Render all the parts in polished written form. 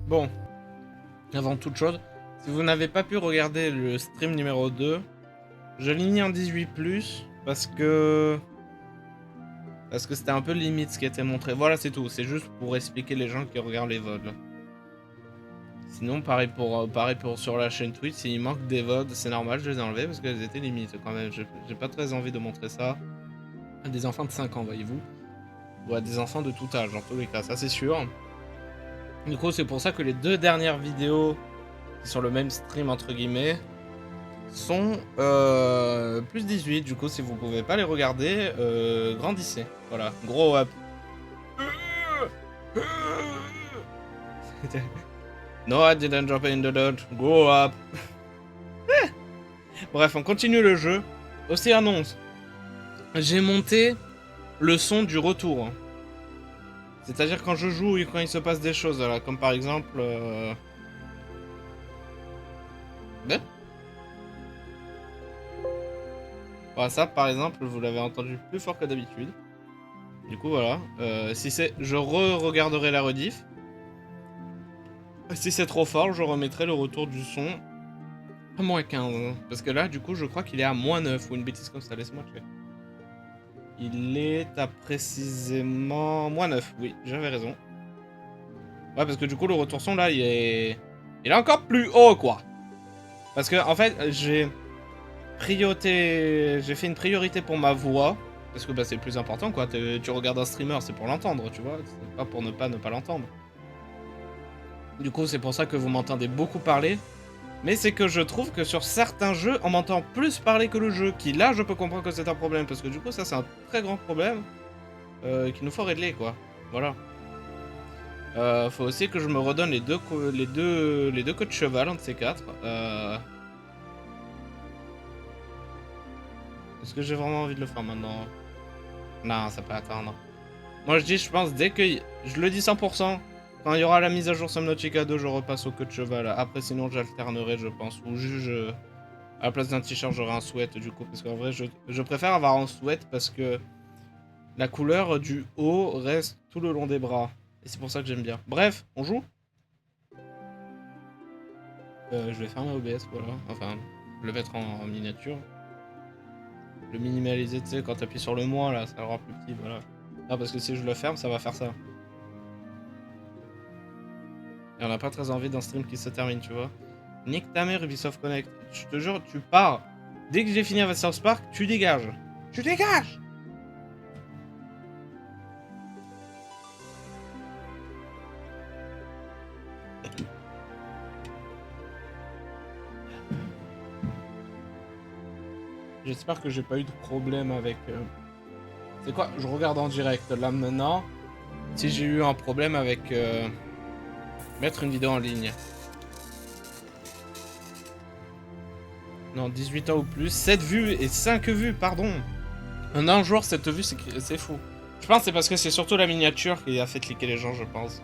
Bon, avant toute chose, si vous n'avez pas pu regarder le stream numéro 2, je l'ai mis en 18+, parce que c'était un peu limite ce qui était montré. Voilà, c'est tout. C'est juste pour expliquer les gens qui regardent les VOD. Sinon, pareil pour sur la chaîne Twitch, s'il manque des VOD, c'est normal, je les ai enlevés parce qu'elles étaient limites quand même. J'ai pas très envie de montrer ça à des enfants de 5 ans, voyez-vous. Ou à des enfants de tout âge, dans tous les cas, ça c'est sûr. Du coup, c'est pour ça que les 2 dernières vidéos qui sont le même stream, entre guillemets, sont plus 18. Du coup, si vous pouvez pas les regarder, grandissez. Voilà, grow up. No, I didn't drop in the dirt. Grow up. Bref, on continue le jeu. Aussi annonce. J'ai monté le son du retour. C'est-à-dire quand je joue et quand il se passe des choses, là, comme par exemple... Voilà, ça par exemple, vous l'avez entendu plus fort que d'habitude. Du coup, voilà. Si c'est... Je re-regarderai la rediff. Si c'est trop fort, je remettrai le retour du son à -15. Parce que là, du coup, je crois qu'il est à -9 ou une bêtise comme ça. Laisse-moi checker. Il est à précisément -9. Oui, j'avais raison. Ouais, parce que du coup, le retour son, là, il est encore plus haut, quoi. Parce que, en fait, j'ai fait une priorité pour ma voix. Parce que bah, c'est le plus important, quoi. Tu regardes un streamer, c'est pour l'entendre, tu vois. C'est pas pour ne pas l'entendre. Du coup, c'est pour ça que vous m'entendez beaucoup parler. Mais c'est que je trouve que sur certains jeux, on m'entend plus parler que le jeu. Qui, là, je peux comprendre que c'est un problème. Parce que du coup, ça, c'est un très grand problème. Qu'il nous faut régler, quoi. Voilà. Faut aussi que je me redonne les deux queues de cheval, un de ces 4. Est-ce que j'ai vraiment envie de le faire maintenant? Non, ça peut attendre. Moi, je pense, dès que... Je le dis 100%. Quand il y aura la mise à jour Subnautica 2, je repasse au queue de cheval. Après, sinon, j'alternerai, je pense. Ou juste, à la place d'un t-shirt, j'aurai un sweat, du coup. Parce qu'en vrai, je préfère avoir un sweat parce que la couleur du haut reste tout le long des bras. Et c'est pour ça que j'aime bien. Bref, on joue. Je vais fermer OBS, voilà. Enfin, le mettre en miniature. Le minimaliser, tu sais, quand t'appuies sur le moins, là, ça le rend plus petit, voilà. Ah, parce que si je le ferme, ça va faire ça. Et on n'a pas très envie d'un stream qui se termine, tu vois. Nique ta mère, Ubisoft Connect. Je te jure, tu pars. Dès que j'ai fini avec South Park, tu dégages. Tu dégages! J'espère que j'ai pas eu de problème avec... C'est quoi? Je regarde en direct, là, maintenant. Si j'ai eu un problème avec... mettre une vidéo en ligne. Non, 18 ans ou plus. 7 vues et 5 vues, pardon. En un jour, 7 vues, c'est fou. Je pense que c'est parce que c'est surtout la miniature qui a fait cliquer les gens, je pense.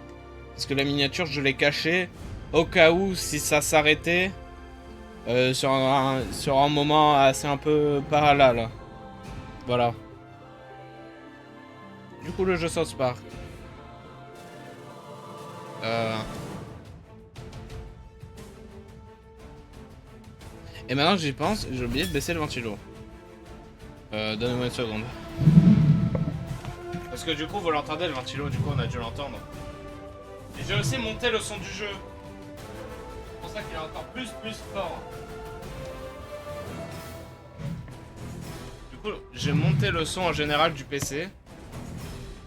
Parce que la miniature, je l'ai cachée au cas où, si ça s'arrêtait, sur un moment assez un peu pas là. Voilà. Du coup, le jeu South Park. Et maintenant que j'y pense, j'ai oublié de baisser le ventilo. Donnez-moi une seconde. Parce que du coup, vous l'entendez le ventilo, du coup, on a dû l'entendre. Et j'ai aussi monté le son du jeu. C'est pour ça qu'il est encore plus fort. Du coup, j'ai monté le son en général du PC.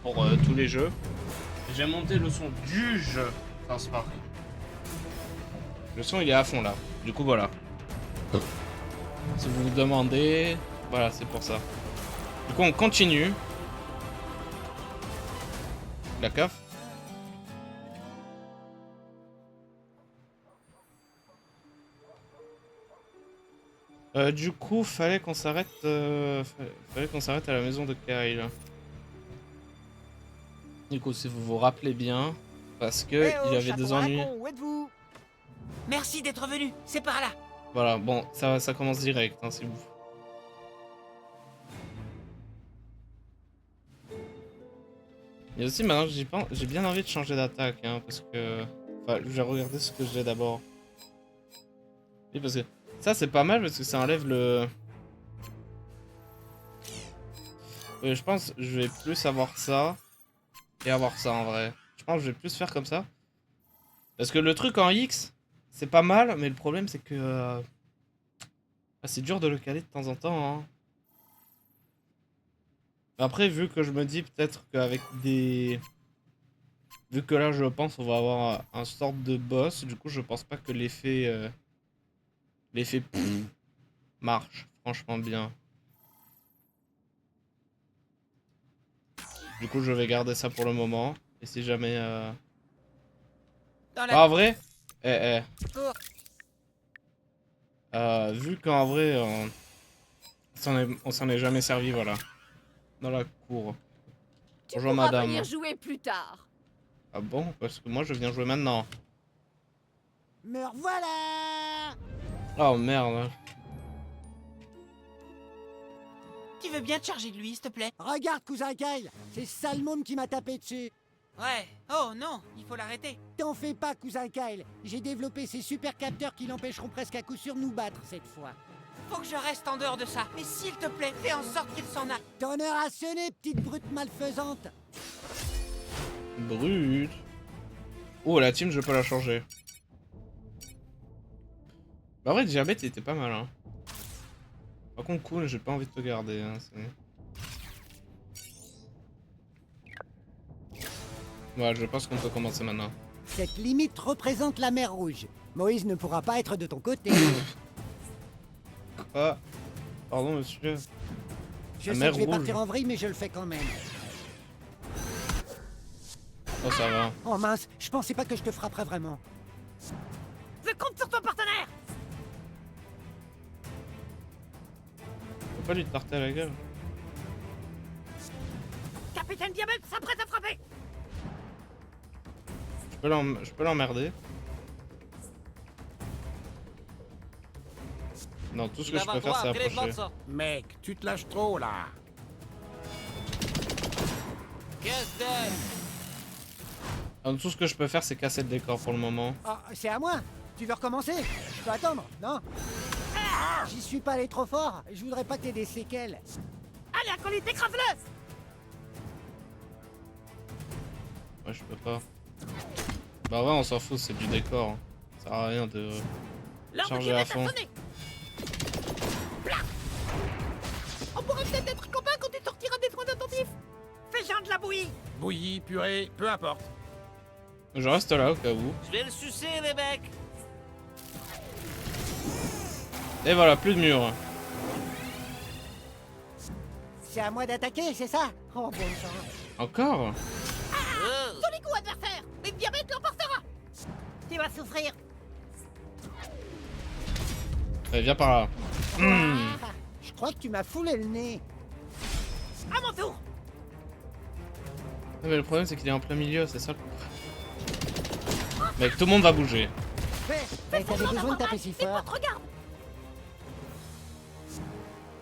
Pour tous les jeux. J'ai monté le son du jeu. Enfin, c'est pas. Le son, il est à fond, là. Du coup, voilà. Si vous vous demandez... Voilà, c'est pour ça. Du coup, on continue. La CAF. Du coup, fallait qu'on s'arrête à la maison de Kyle. Du coup, si vous vous rappelez bien, parce que il y avait des ennuis. Où êtes-vous? Merci d'être venu, c'est par là. Voilà, bon, ça commence direct, hein, c'est ouf. Et aussi, maintenant que j'y pense, j'ai bien envie de changer d'attaque, hein, parce que Enfin, je vais regarder ce que j'ai d'abord. Oui, parce que ça, c'est pas mal parce que ça enlève le... je pense que je vais plus avoir ça et avoir ça en vrai. Je pense que je vais plus faire comme ça. Parce que le truc en X, c'est pas mal, mais le problème c'est que... c'est dur de le caler de temps en temps. Hein. Après, vu que je me dis peut-être qu'avec des... Vu que là, je pense, on va avoir un sorte de boss, du coup, je pense pas que l'effet... L'effet marche franchement bien. Du coup, je vais garder ça pour le moment. Et si jamais... Dans la... Ah, en vrai cour. vu qu'en vrai, on s'en est jamais servi, voilà. Dans la cour. Tu Bonjour, pourras madame. venir jouer plus tard. Ah bon? Parce que moi, je viens jouer maintenant. Me revoilà! Oh, merde. Tu veux bien te charger de lui, s'il te plaît? Regarde, cousin Kyle, c'est ça le monde qui m'a tapé dessus. Ouais. Oh non, il faut l'arrêter. T'en fais pas, cousin Kyle. J'ai développé ces super capteurs qui l'empêcheront presque à coup sûr de nous battre cette fois. Faut que je reste en dehors de ça. Mais s'il te plaît, fais en sorte qu'il s'en aille. Ton heure a sonné, petite brute malfaisante. Brut. Oh, la team, je peux la changer. Bah, en vrai, Diabète, il était pas mal, hein. Par contre, cool, j'ai pas envie de te garder, hein. Ouais, je pense qu'on peut commencer maintenant. Cette limite représente la mer Rouge. Moïse ne pourra pas être de ton côté. Ah, pardon, monsieur. Je La sais mer que je vais Rouge. partir en vrille, mais je le fais quand même. Oh, ça va. Oh mince, je pensais pas que je te frapperais vraiment. Je compte sur ton partenaire. Faut pas lui tarter à la gueule. Capitaine Diabète s'apprête à frapper. Je peux l'emmerder. Non, tout ce que je peux faire, c'est approcher. Mec, tu te lâches trop là. Alors, tout ce que je peux faire, c'est casser le décor pour le moment. Ah, c'est à moi. Tu veux recommencer? Je peux attendre, non? J'y suis pas allé trop fort. Je voudrais pas que t'aies des séquelles. Allez, acolyte, écrase-le. Ouais, je peux pas. Bah ouais, on s'en fout, c'est du décor. Hein. Ça sert à rien de charger à fond. On pourrait peut-être être copains quand tu sortiras des soins attentifs. Fais genre de la bouillie. Bouillie, purée, peu importe. Je reste là au cas où. Je vais le sucer, les mecs. Et voilà, plus de mur. C'est à moi d'attaquer, c'est ça? Oh bon sang. Encore? Tous les coups adversaires. Mais Diabète l'emportera. Tu vas souffrir. Allez, viens par là. Ah, je crois que tu m'as foulé le nez. À mon tour. Mais le problème, c'est qu'il est en plein milieu, c'est ça le problème. Mec, tout le monde va bouger. T'avais besoin de taper si fort. Regarde.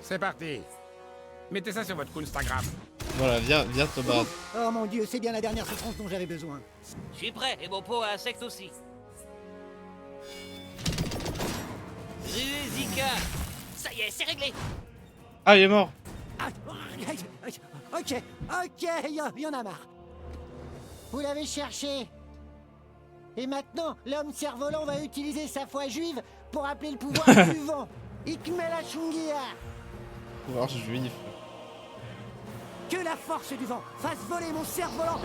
C'est parti. Mettez ça sur votre Instagram. Voilà, viens te battre. Oh mon dieu, c'est bien la dernière souffrance dont j'avais besoin. Je suis prêt et mon pot à insectes aussi. Zika. Ça y est, c'est réglé. Ah, il est mort. Ah, ok, y en a marre. Vous l'avez cherché. Et maintenant, l'homme cerf-volant va utiliser sa foi juive pour appeler le pouvoir du vent. Ikmela Shungia. Pouvoir juif. Que la force du vent fasse voler mon cerf-volant.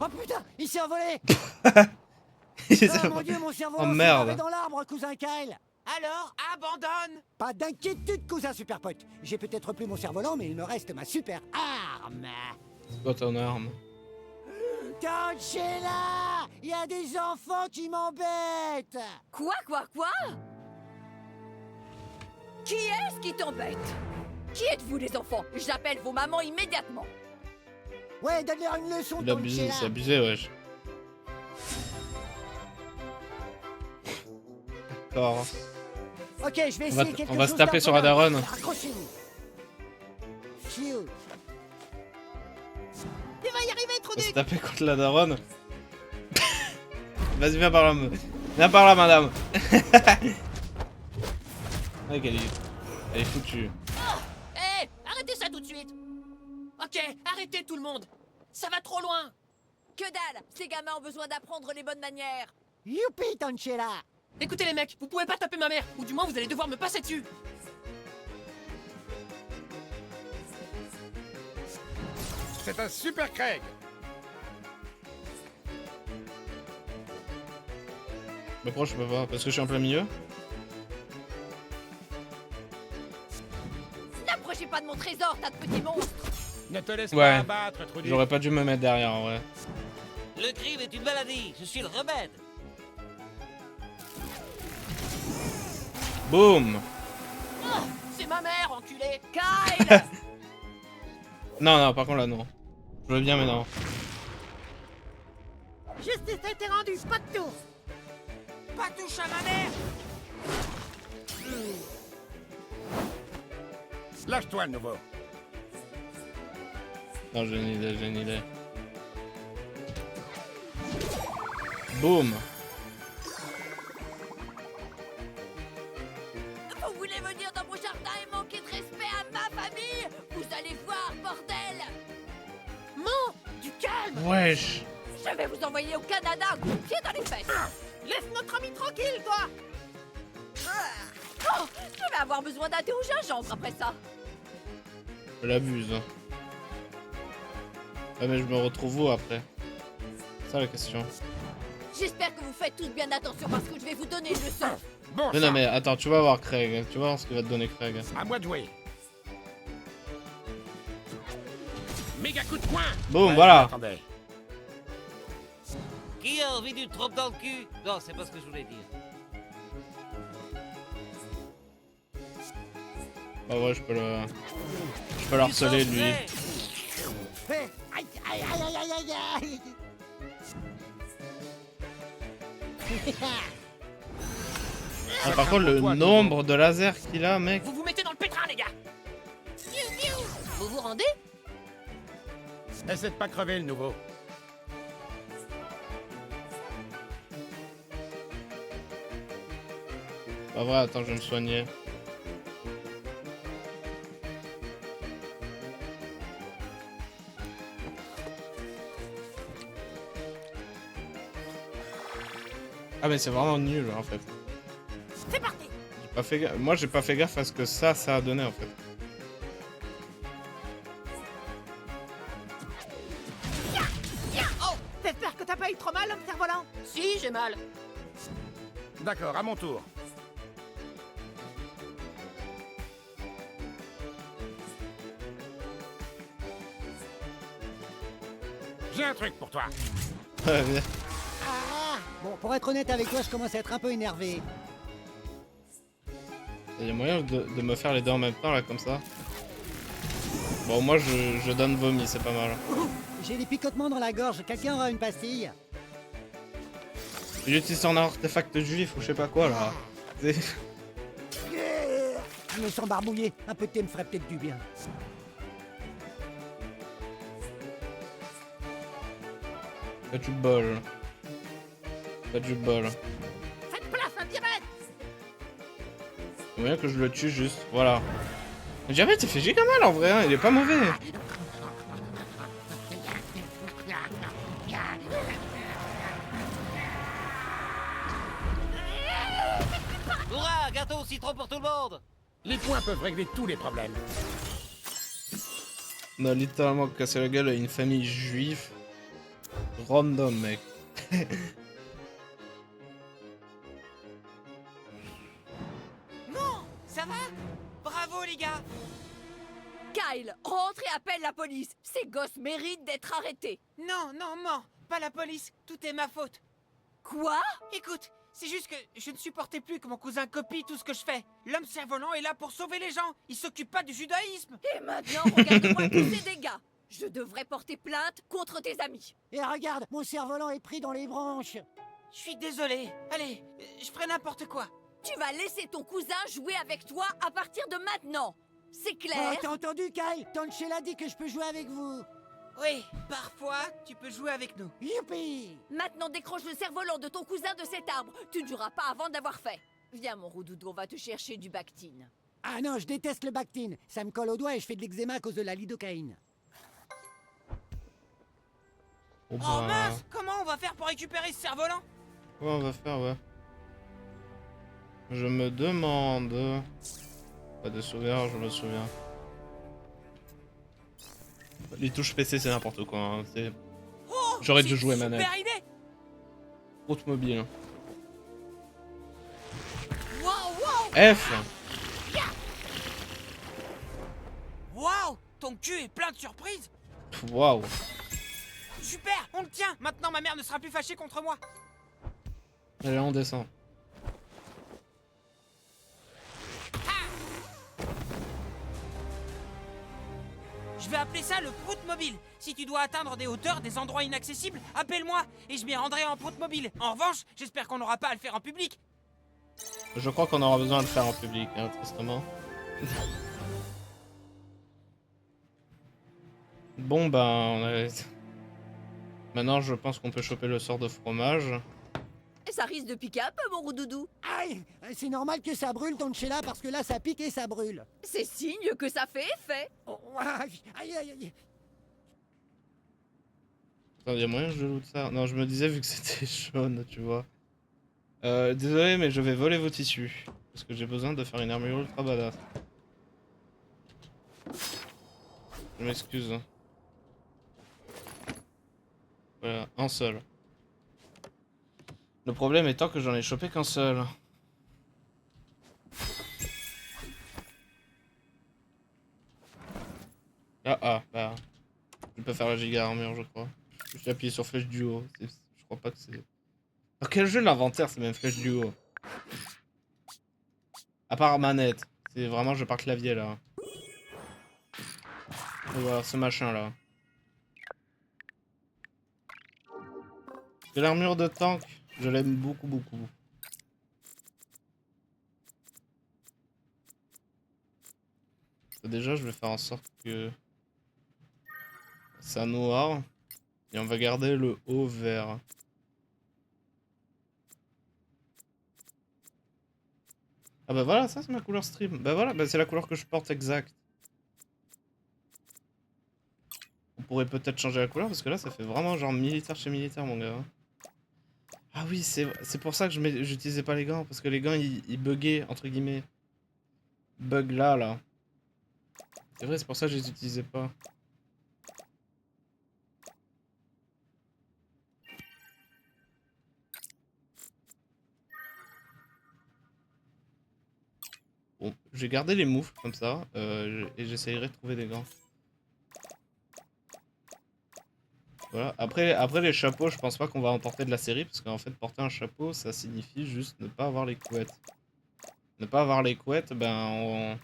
Oh putain, il s'est envolé. Oh mon dieu, mon cerf-volant Oh, s'est merde. barré dans l'arbre, cousin Kyle. Alors, abandonne. Pas d'inquiétude, cousin superpote. J'ai peut-être plus mon cerf-volant, mais il me reste ma super arme. C'est quoi ton arme? Angela! Il y a des enfants qui m'embêtent! Quoi? Qui est-ce qui t'embête? Qui êtes-vous les enfants? J'appelle vos mamans immédiatement. Ouais, donne-leur une leçon, Il a abusé, Angela! c'est abusé, wesh. D'accord. Ok, je vais essayer quelque chose. On va se taper sur la daronne. Accrochez-vous! Phew. Tu vas y arriver, On trop va se taper contre la daronne. Vas-y, viens par là. Viens par là, madame. Mec, elle est foutue. Hé, arrêtez ça tout de suite. Ok, arrêtez tout le monde. Ça va trop loin. Que dalle! Ces gamins ont besoin d'apprendre les bonnes manières! Youpi, Tanchela. Écoutez les mecs, vous pouvez pas taper ma mère, ou du moins vous allez devoir me passer dessus. C'est un super Craig. Mais pourquoi je peux pas? Parce que je suis en plein milieu? N'approchez pas de mon trésor, tas de petits monstres! Ne te laisse Ouais. pas abattre, Trudy. J'aurais pas dû me mettre derrière, en vrai. Le crime est une maladie, je suis le remède. Boum! C'est ma mère, enculé. Kyle! Non, non, par contre là, non. Je veux bien, mais non. Justice a été rendue, pas de tour. Pas touche à ma mère. Lâche-toi, le nouveau. Non, j'ai une idée. Boum! Vous voulez venir dans mon jardin et manquer de respect à ma famille? Vous allez voir, bordel! Du calme. Wesh! Je vais vous envoyer au Canada, un coup de pied dans les fesses! Laisse notre ami tranquille, toi. Oh, je vais avoir besoin d'un thé au gingembre après ça! Je l'abuse. Ah, mais je me retrouve où après? C'est ça la question. J'espère que vous faites tous bien attention parce que je vais vous donner une leçon! Bon Mais sang, non, mais attends, tu vas voir Craig. Tu vas voir ce que va te donner Craig. à moi de jouer. Méga coup de poing. Boum, Ouais, voilà. Attendez. Qui a envie d'une trompe dans le cul? Non, c'est pas ce que je voulais dire. Bah ouais, je peux le harceler, lui. Prêt? Aïe, aïe, aïe, aïe, aïe, aïe, aïe. Ah, par contre, le nombre de lasers qu'il a, mec. Vous vous mettez dans le pétrin, les gars. Vous vous rendez? Essaie de pas crever, le nouveau. Pas vrai, attends, je vais me soigner. Ah mais c'est vraiment nul en fait. C'est parti. J'ai pas fait gaffe. Moi j'ai pas fait gaffe à ce que ça a donné en fait. Oh, j'espère que t'as pas eu trop mal, homme cerf-volant. Si, j'ai mal. D'accord, à mon tour. J'ai un truc pour toi. Ouais, bien. Ah, bon, pour être honnête avec toi, je commence à être un peu énervé. Il y a moyen de me faire les deux en même temps là comme ça. Bon moi je donne vomi, c'est pas mal. J'ai des picotements dans la gorge. Quelqu'un aura une pastille? J'utilise un artefact juif ou je sais pas quoi là. C'est- Je me sens barbouillé. Un peu de thé me ferait peut-être du bien. Pas du bol. Pas du bol. Faites place indirect. Il y a moyen que je le tue juste, voilà. Le diabète il fait giga mal en vrai, hein. Il est pas mauvais. Hurrah, gâteau au citron pour tout le monde. Les points peuvent régler tous les problèmes. On a littéralement cassé la gueule à une famille juive. Random mec. Non, ça va. Bravo, les gars. Kyle, rentre et appelle la police! Ces gosses méritent d'être arrêtés! Non, non, mort. Pas la police. Tout est ma faute. Quoi? Écoute, c'est juste que je ne supportais plus que mon cousin copie tout ce que je fais. L'homme cerf-volant est là pour sauver les gens. Il s'occupe pas du judaïsme. Et maintenant, regarde-moi tous ces dégâts! Je devrais porter plainte contre tes amis! Et regarde, mon cerf-volant est pris dans les branches. Je suis désolé. Allez, je ferai n'importe quoi. Tu vas laisser ton cousin jouer avec toi à partir de maintenant! C'est Oh, clair? t'as entendu, Kyle? Tanchela dit que je peux jouer avec vous. Oui, parfois, tu peux jouer avec nous. Youpi! Maintenant décroche le cerf-volant de ton cousin de cet arbre. Tu ne joueras pas avant d'avoir fait. Viens mon Roudoudou, on va te chercher du Bactine. Ah non, je déteste le Bactine. Ça me colle aux doigts et je fais de l'eczéma à cause de la lidocaïne. Bon, Oh mince, comment on va faire pour récupérer ce cerf-volant? Ouais, on va faire, ouais. Je me demande... Pas de souvenir, je me souviens. Les touches PC, c'est n'importe quoi. Hein. Oh, J'aurais c'est dû jouer une manette. Super idée. Route mobile. Wow, F. wow, ton cul est plein de surprises. Waouh. Super, on le tient. Maintenant, ma mère ne sera plus fâchée contre moi. Allez, on descend. Je vais appeler ça le prout mobile. Si tu dois atteindre des hauteurs, des endroits inaccessibles, appelle-moi et je m'y rendrai en prout mobile. En revanche, j'espère qu'on n'aura pas à le faire en public. Je crois qu'on aura besoin de le faire en public, hein, tristement. Bon, ben... on a... Maintenant, je pense qu'on peut choper le sort de fromage. Et ça risque de piquer un peu mon Roudoudou. Aïe! C'est normal que ça brûle ton là parce que là ça pique et ça brûle. C'est signe que ça fait effet. Oh, aïe, aïe, aïe, aïe. Attends, y a moyen que je loot ça? Non, je me disais vu que c'était jaune, tu vois. Désolé, mais je vais voler vos tissus. Parce que j'ai besoin de faire une armure ultra badass. Je m'excuse. Voilà, un seul. Le problème étant que j'en ai chopé qu'un seul. Bah... Je peux faire la giga armure, je crois. Je suis appuyé sur flèche du haut. Je crois pas que c'est... Dans quel jeu l'inventaire c'est même flèche du haut? À part manette. C'est vraiment je par clavier là. Et voilà, ce machin là. C'est l'armure de tank. Je l'aime beaucoup beaucoup. Déjà je vais faire en sorte que... ça noir. Et on va garder le haut vert. Ah bah voilà, ça c'est ma couleur stream. Bah voilà, bah c'est la couleur que je porte exact. On pourrait peut-être changer la couleur parce que là ça fait vraiment genre militaire chez militaire mon gars. Ah oui, c'est pour ça que j'utilisais pas les gants. Parce que les gants ils buggaient entre guillemets. Bug là. C'est vrai, c'est pour ça que je les utilisais pas. Bon, je vais garder les moufles comme ça, et j'essayerai de trouver des gants. Voilà, après les chapeaux, je pense pas qu'on va en porter de la série, parce qu'en fait, porter un chapeau, ça signifie juste ne pas avoir les couettes. Ne pas avoir les couettes, ben,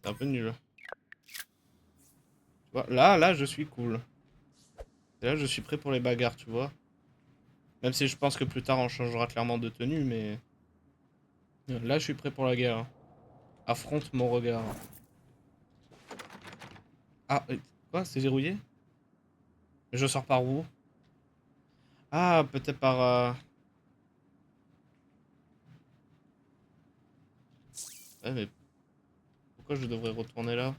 c'est un peu nul. Tu vois, là, je suis cool. Et là, je suis prêt pour les bagarres, tu vois. Même si je pense que plus tard, on changera clairement de tenue, mais... Là, je suis prêt pour la guerre. Affronte mon regard. Ah, quoi? C'est verrouillé? Je sors par où? Ah, peut-être par... Ouais, mais... Pourquoi je devrais retourner là?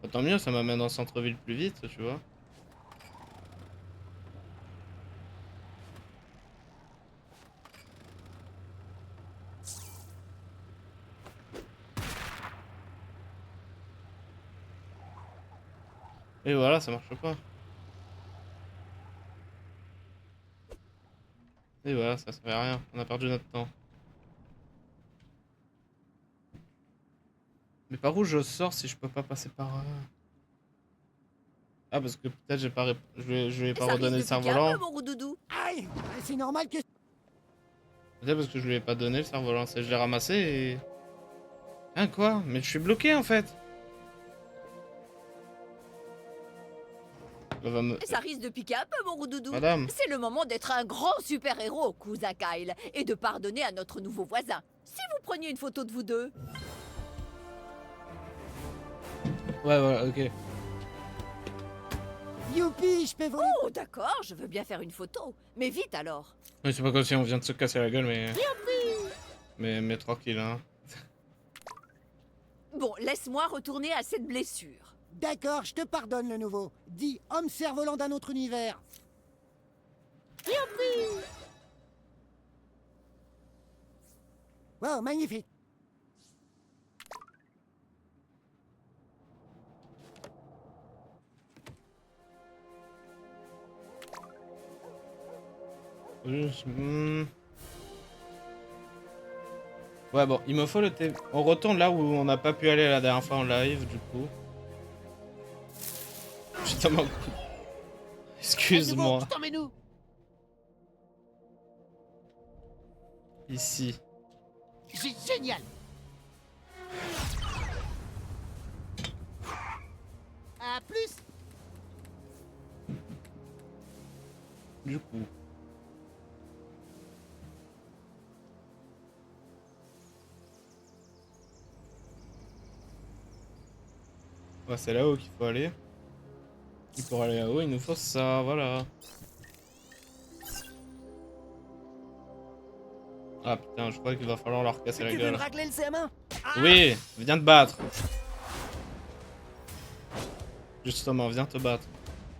Bah, tant mieux, ça m'amène en centre-ville plus vite, tu vois. Et voilà, ça marche pas. Et voilà, ça servait à rien. On a perdu notre temps. Mais par où je sors si je peux pas passer par... Ah, parce que peut-être j'ai pas... Je lui ai pas Ça redonné le risque de piquer un cerf-volant. peu mon Roudoudou. Aïe! C'est normal que... Peut-être parce que je lui ai pas donné le cerf-volant. Je l'ai ramassé et... Hein, quoi? Mais je suis bloqué en fait. Elle va me... Ça risque de piquer un peu, mon Roudoudou. Madame. C'est le moment d'être un grand super-héros, cousin Kyle, et de pardonner à notre nouveau voisin. Si vous preniez une photo de vous deux. Ouais, voilà, ok. Youpi, je peux voler. Oh, d'accord, je veux bien faire une photo. Mais vite alors. Mais c'est pas comme si on vient de se casser la gueule, mais... Mais tranquille, hein. Bon, laisse-moi retourner à cette blessure. D'accord, je te pardonne le nouveau. Dis homme cerf-volant d'un autre univers. Youpi! Wow, magnifique. Ouais, bon, il me faut le thé. On retourne là où on n'a pas pu aller la dernière fois en live, du coup. Putain, mon... Excuse-moi. T'emmènes-nous. Ici. C'est génial. À plus. Du coup. Ouais, c'est là-haut qu'il faut aller. Et pour aller là-haut, il nous faut ça, voilà. Ah putain, je crois qu'il va falloir leur casser la Tu veux gueule. me ragler le CM1? Oui, viens te battre. Justement, viens te battre.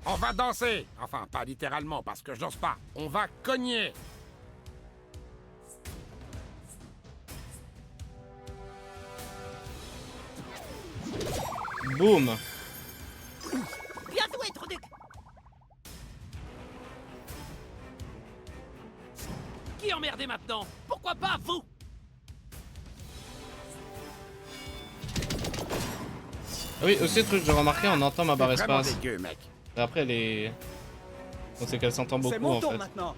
On va danser. Enfin, pas littéralement, parce que je danse pas. On va cogner. Boum. Bien joué, Truduc. Qui est emmerdé maintenant? Pourquoi pas vous? Ah oui, aussi truc, j'ai remarqué, on entend ma barre C'est vraiment espace. dégueu, mec. Et après, elle est... On sait qu'elle s'entend beaucoup, C'est mon en tour fait. maintenant.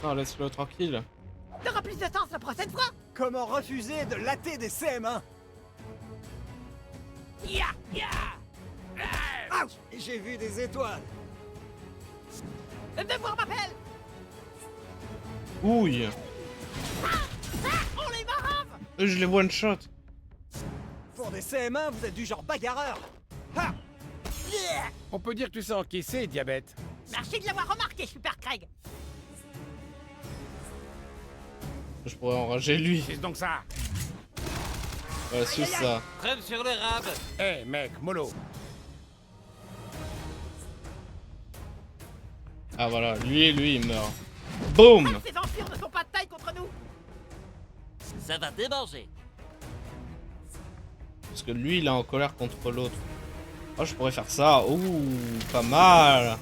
Non, laisse-le tranquille. T'auras plus de chance la prochaine fois. Comment refuser de latter des CM1? Ya, ya. Ouch! J'ai vu des étoiles. Le devoir m'appelle. Ouille. On les marave. Je les one-shot. Pour des CM1, vous êtes du genre bagarreur. Ha! Yeah! On peut dire que tu sais encaisser, diabète. Merci de l'avoir remarqué, Super Craig. Je pourrais enrager lui. C'est donc ça. Ouais, c'est ça. Crève sur le rab. Eh, mec, mollo. Ah voilà, lui, il meurt. Boum. Ces vampires ne sont pas de taille contre nous. Ça va démanger. Parce que lui, il est en colère contre l'autre. Oh, je pourrais faire ça. Ouh, pas mal.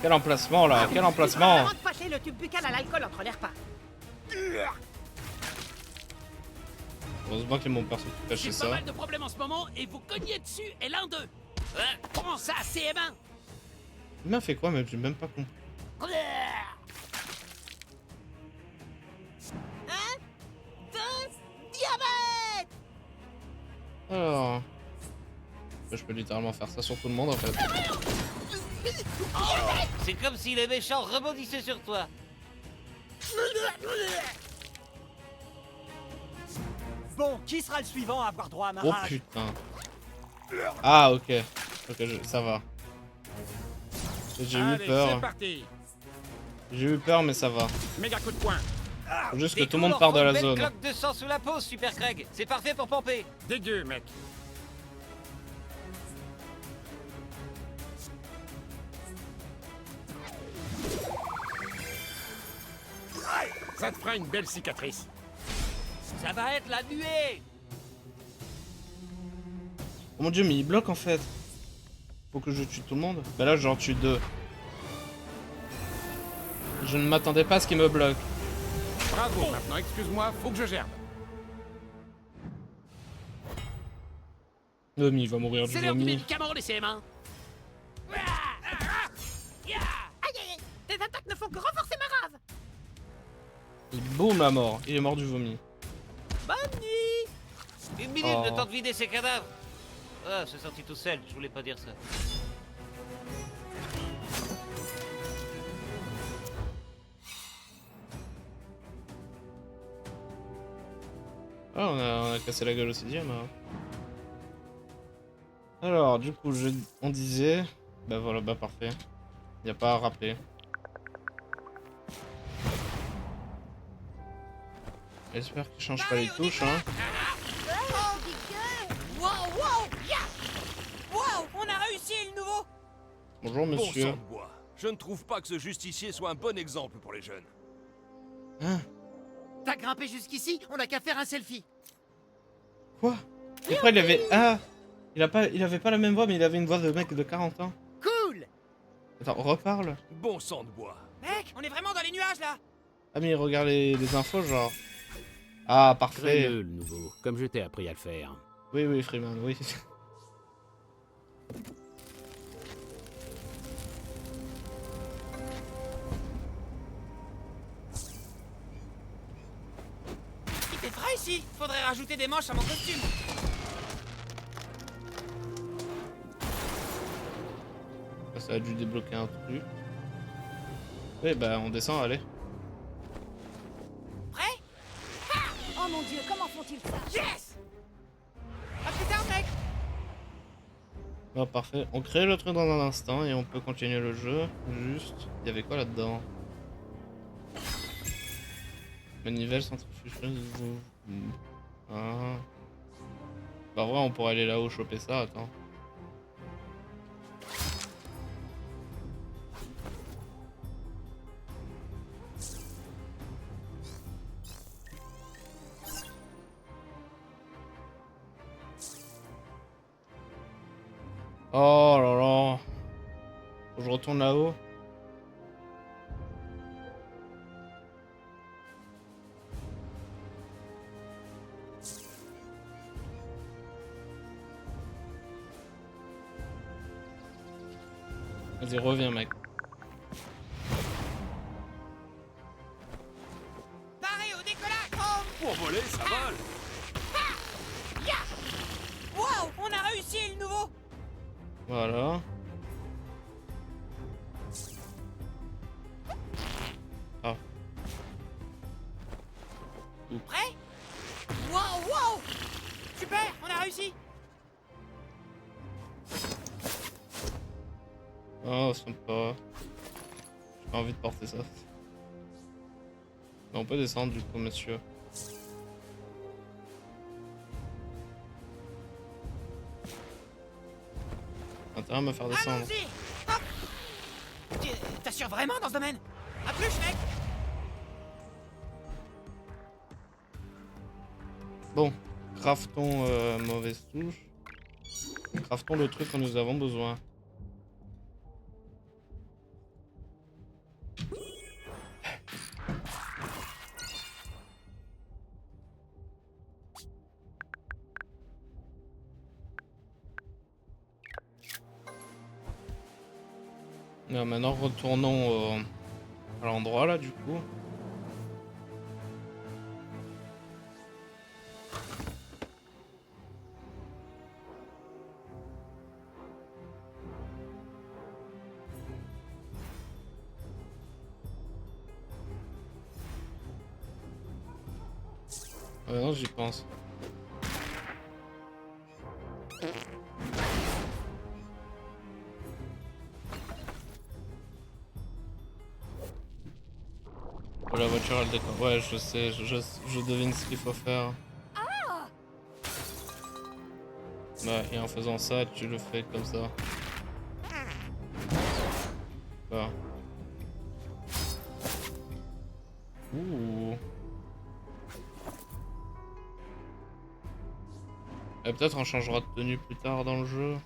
Quel emplacement, là. Quel emplacement. Avant de passer le tube buccal à l'alcool entre les repas. Heureusement qu'il y a mon perso qui cache J'ai pas ça. mal de problèmes en ce moment et vous cognez dessus et l'un d'eux. Prends ça, CM1. Il m'a fait quoi, mais j'ai même pas compris. Un, deux, diabète. Alors... Je peux littéralement faire ça sur tout le monde, en fait. C'est comme si les méchants rebondissaient sur toi. Bon, qui sera le suivant à avoir droit à ma Oh rage? putain. Ah, ok. Ok, ça va. J'ai eu Allez, peur. c'est parti. J'ai eu peur, mais ça va. Méga coup de poing. Faut juste que tout le monde part de la zone. Cloque de sang sous la peau, Super Craig. C'est parfait pour pomper. Dégueu, mec. Ça te fera une belle cicatrice. Ça va être la nuée. Oh mon dieu, mais il bloque en fait. Faut que je tue tout le monde. Bah là, j'en tue deux. Je ne m'attendais pas à ce qu'il me bloque. Bravo, maintenant, excuse-moi, faut que je gerbe. Mais il va mourir du C'est l'heure du vomi. médicament, les CM1. Aïe, aïe, tes attaques ne font que renforcer ma rave. Et boum, la mort. Il est mort du vomi. Bonne nuit. Une minute, Oh. le temps de vider ses cadavres. Ah, c'est sorti tout seul, je voulais pas dire ça. Ah, on a cassé la gueule au 6ème. Hein. Alors, du coup, on disait... Bah voilà, bah parfait. Y a pas à rappeler. J'espère qu'il change pas les touches, hein. Wow, wow, yeah. Wow, on a réussi le nouveau. Bonjour, Bon monsieur. sang de bois. Je ne trouve pas que ce justicier soit un bon exemple pour les jeunes. Hein? T'as grimpé jusqu'ici, on n'a qu'à faire un selfie. Quoi? Et après, il avait... Ah! Il avait pas la même voix, mais il avait une voix de mec de 40 ans. Cool. Attends, reparle. Bon sang de bois. Mec, on est vraiment dans les nuages là. Ah, mais il regarde les infos, genre... Ah, parfait. Crée-le, le nouveau, comme je t'ai appris à le faire. Oui, oui, Freeman, oui. Il fait frais ici. Faudrait rajouter des manches à mon costume. Ça a dû débloquer un truc. Oui, bah on descend, allez. Prêt? Oh mon dieu, comment font-ils ça? Yes. À plus tard, mec. Bah parfait. On crée le truc dans un instant et on peut continuer le jeu. Juste, il y avait quoi là-dedans? Manivelle centrifugeuse. Ah. Bah vrai, on pourrait aller là-haut choper ça, attends. Oh là là. Faut que je retourne là-haut. Vas-y, reviens, mec. Paré au décollage. Oh. Pour voler, ça vole. Wow, on a réussi le nouveau. Voilà. Ah. Prêt? Wow, wow. Super, on a réussi. Oh, sympa. J'ai pas envie de porter ça. Mais on peut descendre du coup, monsieur. Intérêt à me faire descendre. Allons-y. Hop. T'assures vraiment dans ce domaine? À plus, mec. Bon, craftons mauvaise touche. Craftons le truc que nous avons besoin. Maintenant retournons à l'endroit là du coup. Non, j'y pense. Oh, la voiture elle déconne. Ouais, je sais, je devine ce qu'il faut faire. Ouais, et en faisant ça, tu le fais comme ça. Voilà. Ouh. Et peut-être on changera de tenue plus tard dans le jeu.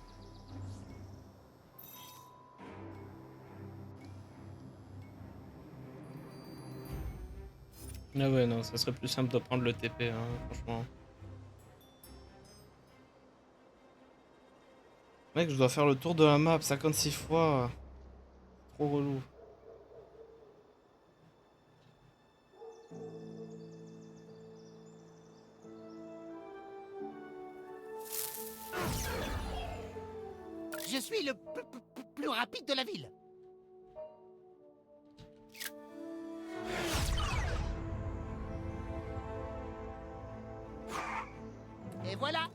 Ah ouais, non, ça serait plus simple de prendre le TP, hein, franchement. Mec, je dois faire le tour de la map 56 fois. Trop relou. Je suis le plus rapide de la ville. Et voilà.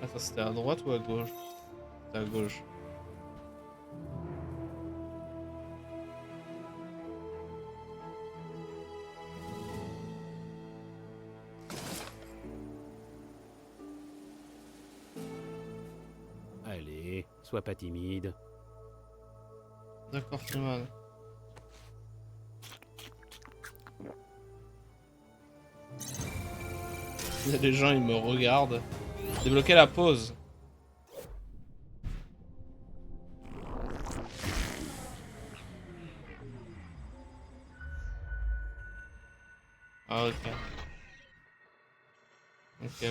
Attends, c'était à droite ou à gauche? C'était à gauche. Allez, sois pas timide. D'accord, Freeman. Il y a des gens, ils me regardent. Débloquer la pause. Ah, ok. Ok.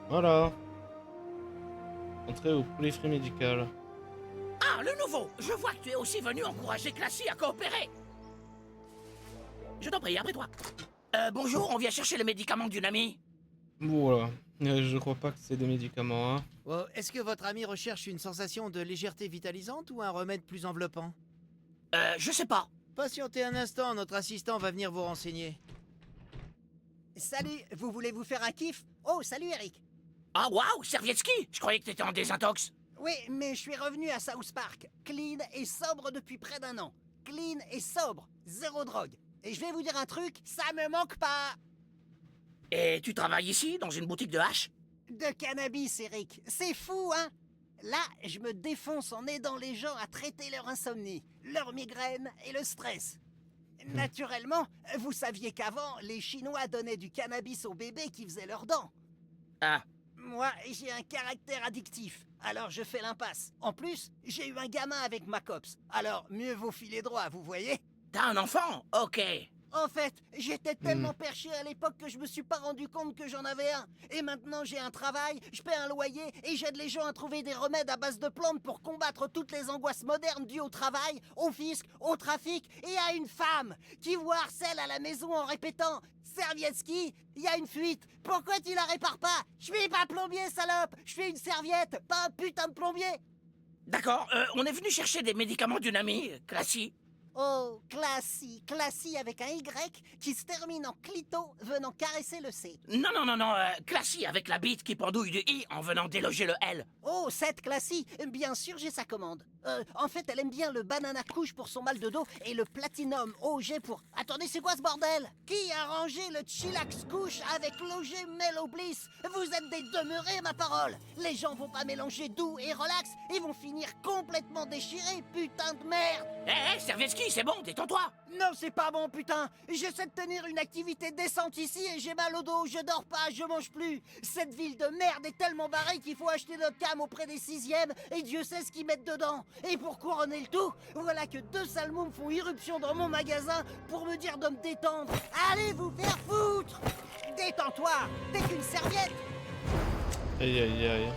Voilà. Entrée au poulet-frit médical. Ah, le nouveau! Je vois que tu es aussi venu encourager Classy à coopérer. Je t'en prie, après toi. Bonjour, on vient chercher le médicament d'une amie. Voilà. Je crois pas que c'est des médicaments, hein. Oh, est-ce que votre ami recherche une sensation de légèreté vitalisante ou un remède plus enveloppant? Je sais pas. Patientez un instant, notre assistant va venir vous renseigner. Salut, vous voulez vous faire un kiff? Oh, salut Eric. Ah waouh, Servietsky! Je croyais que t'étais en désintox. Oui, mais je suis revenu à South Park. Clean et sobre depuis près d'1 an. Clean et sobre, zéro drogue. Et je vais vous dire un truc, ça me manque pas. Et tu travailles ici, dans une boutique de hache? De cannabis, Eric. C'est fou, hein? Là, je me défonce en aidant les gens à traiter leur insomnie, leur migraine et le stress. Naturellement, vous saviez qu'avant, les Chinois donnaient du cannabis aux bébés qui faisaient leurs dents. Ah. Moi, j'ai un caractère addictif, alors je fais l'impasse. En plus, j'ai eu un gamin avec ma copse, alors mieux vaut filer droit, vous voyez? T'as un enfant? Ok. En fait, j'étais tellement perché à l'époque que je me suis pas rendu compte que j'en avais un. Et maintenant, j'ai un travail, je paie un loyer et j'aide les gens à trouver des remèdes à base de plantes pour combattre toutes les angoisses modernes dues au travail, au fisc, au trafic et à une femme qui vous harcèle à la maison en répétant « Servietsky, il y a une fuite, pourquoi tu la répares pas? Je suis pas plombier, salope, je suis une serviette, pas un putain de plombier !» D'accord, on est venu chercher des médicaments d'une amie, Classy. Oh, Classy avec un Y qui se termine en clito venant caresser le C. Non, Classy avec la bite qui pendouille du I en venant déloger le L. Oh, cette Classy, bien sûr j'ai sa commande. En fait, elle aime bien le banana couche pour son mal de dos et le platinum OG pour... Attendez, c'est quoi ce bordel? Qui a rangé le chillax couche avec l'OG Mellow Bliss? Vous êtes des demeurés, ma parole. Les gens vont pas mélanger doux et relax, ils vont finir complètement déchirés, putain de merde. Servietsky, c'est bon, détends-toi. Non, c'est pas bon, putain. J'essaie de tenir une activité décente ici et j'ai mal au dos, je dors pas, je mange plus. Cette ville de merde est tellement barrée qu'il faut acheter notre cam auprès des 6e et Dieu sait ce qu'ils mettent dedans. Et pour couronner le tout, voilà que 2 salmons font irruption dans mon magasin pour me dire de me détendre. Allez vous faire foutre. Détends-toi, t'es qu'une serviette. Aïe aïe aïe.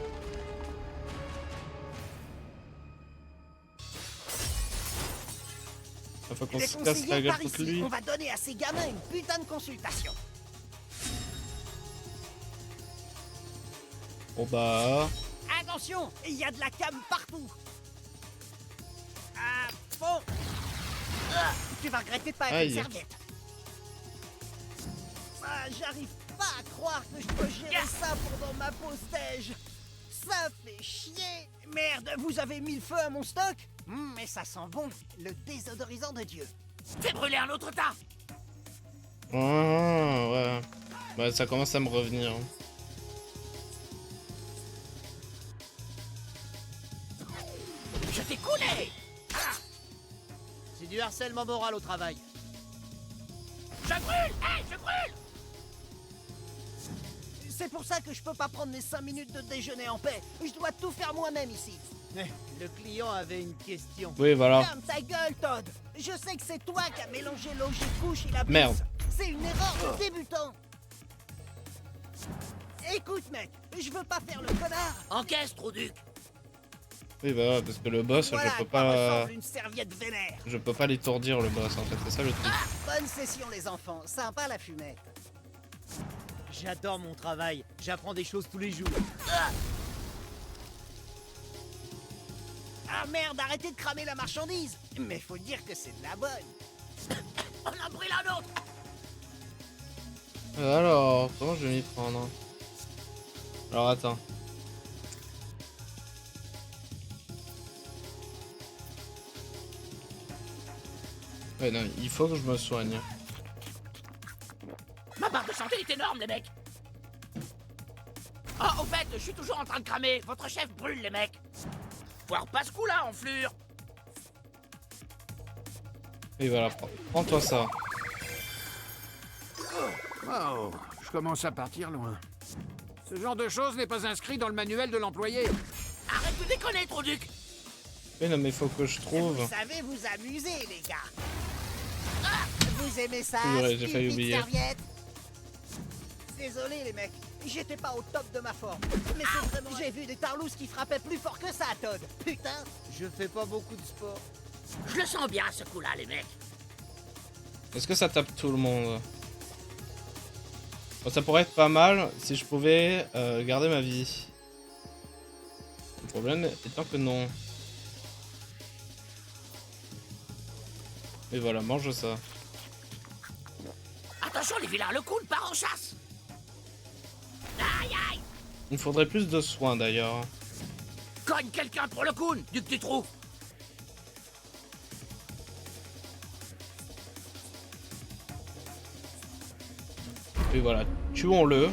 Faut qu'on Les se casse la conseillers gueule par contre ici, lui. on va donner à ces gamins une putain de consultation. Bon bah... Attention, il y a de la cam partout. Ah, bon. Tu vas regretter de pas être Aïe. une serviette. Ah, j'arrive pas à croire que je peux gérer ça pendant ma pause déj. Ça fait chier. Merde, vous avez mis le feu à mon stock? Mais ça sent bon, le désodorisant de Dieu. Fais brûler un autre tas. Ah, ouais. Bah ça commence à me revenir. Je t'ai coulé. C'est du harcèlement moral au travail. Je brûle. Hey, je brûle. C'est pour ça que je peux pas prendre mes 5 minutes de déjeuner en paix. Je dois tout faire moi-même ici. Le client avait une question. Oui, voilà. Ferme ta gueule, Todd. Je sais que c'est toi qui as mélangé l'OG couche et la Merde. bliss. C'est une erreur de débutant. Écoute, mec, je veux pas faire le connard. Encaisse, Trouduc. Oui, bah, parce que le boss, Voilà je peux à quoi pas. ressemble une serviette vénère. Je peux pas l'étourdir, le boss, en fait, c'est ça le truc. Bonne session, les enfants. Sympa la fumette. J'adore mon travail. J'apprends des choses tous les jours. Ah merde, arrêtez de cramer la marchandise. Mais faut dire que c'est de la bonne. On a pris la nôtre. Alors, comment je vais m'y prendre? Alors, attends. Ouais, non, il faut que je me soigne. Ma barre de santé est énorme, les mecs. Oh, au fait, je suis toujours en train de cramer. Votre chef brûle, les mecs. Voir pas ce coup-là, enflure. Et voilà, prends-toi ça. Oh, je commence à partir loin. Ce genre de choses n'est pas inscrit dans le manuel de l'employé. Arrête de déconner, Trouduc. Mais non, mais il faut que je trouve. Vous savez vous amuser, les gars. Vous aimez ça, Oui, ouais, j'ai failli stupide oublier. serviette? Désolé, les mecs. J'étais pas au top de ma forme. Mais c'est vraiment... J'ai vu des tarlousses qui frappaient plus fort que ça, Todd. Putain, je fais pas beaucoup de sport. Je le sens bien, ce coup-là, les mecs. Est-ce que ça tape tout le monde? Bon, ça pourrait être pas mal si je pouvais garder ma vie. Le problème étant que non. Et voilà, mange ça. Attention, les vilains, le cool part en chasse. Aïe, aïe. Il me faudrait plus de soins d'ailleurs. Cogne quelqu'un pour le coon, du que tu trouves. Et voilà, tuons-le.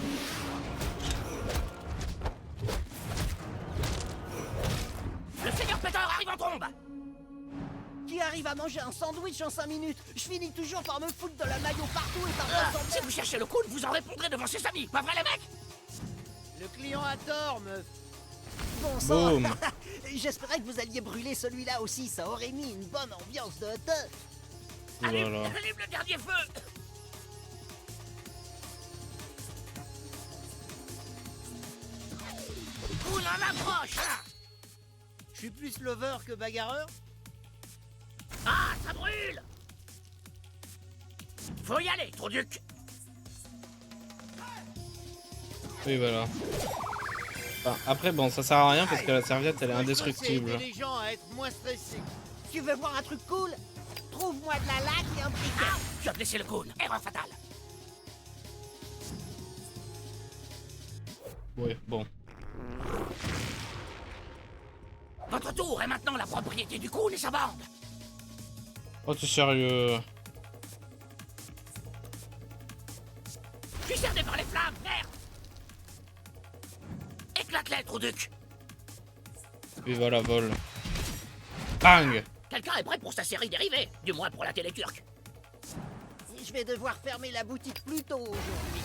Le seigneur péteur arrive en trombe. Qui arrive à manger un sandwich en 5 minutes? Je finis toujours par me foutre de la maillot partout et par ressembler. Si vous cherchez le coon, vous en répondrez devant ses amis. Pas vrai, les mecs? Le client a tort, meuf. Bon sang. Boum. J'espérais que vous alliez brûler celui-là aussi. Ça aurait mis une bonne ambiance de teuf. Allume, Voilà. allume le dernier feu. Cool en approche. Je suis plus lover que bagarreur. Ah, ça brûle. Faut y aller, Trouduc. Oui, voilà. Enfin, après, bon, ça sert à rien parce que la serviette elle est Moi, je indestructible. conseille aider les gens à être moins stressés. Tu veux voir un truc cool? Trouve-moi de la laque et un briquet. Ah, tu as blessé le coon. Erreur fatale. Oui, bon. Votre tour est maintenant la propriété du coon et sa bande. Oh, t'es sérieux? Je suis cerné par les flammes, merde. Éclate-les, Trouduc. Oui, voilà, vol. Bang! Quelqu'un est prêt pour sa série dérivée. Du moins pour la télé turque. Je vais devoir fermer la boutique plus tôt aujourd'hui.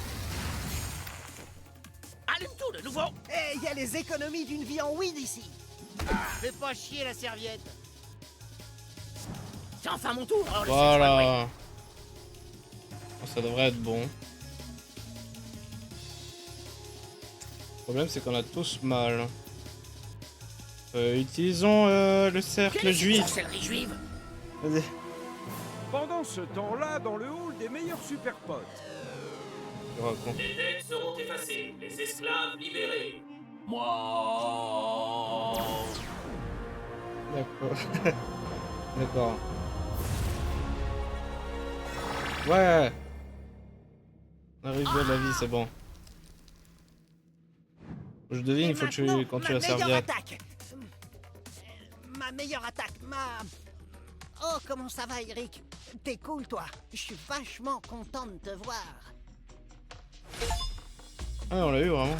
Allume tout de nouveau. Eh, il y a les économies d'une vie en weed ici. Fais pas chier la serviette. C'est enfin mon tour. Oh, le Voilà. Oh, ça devrait être bon. Le problème, c'est qu'on a tous mal. Utilisons le cercle Quelle est cette juif. sorcellerie juive? Vas-y. Pendant ce temps-là, dans le hall des meilleurs super potes. Je raconte. Les dettes seront effacées, les esclaves libérés. D'accord. D'accord. Ouais. On arrive à la vie, c'est bon. Je devine, il faut que tu quand tu la serviette. Attaque. Ma meilleure attaque, Oh, comment ça va, Eric? T'es cool, toi. Je suis vachement content de te voir. Ah, on l'a eu vraiment.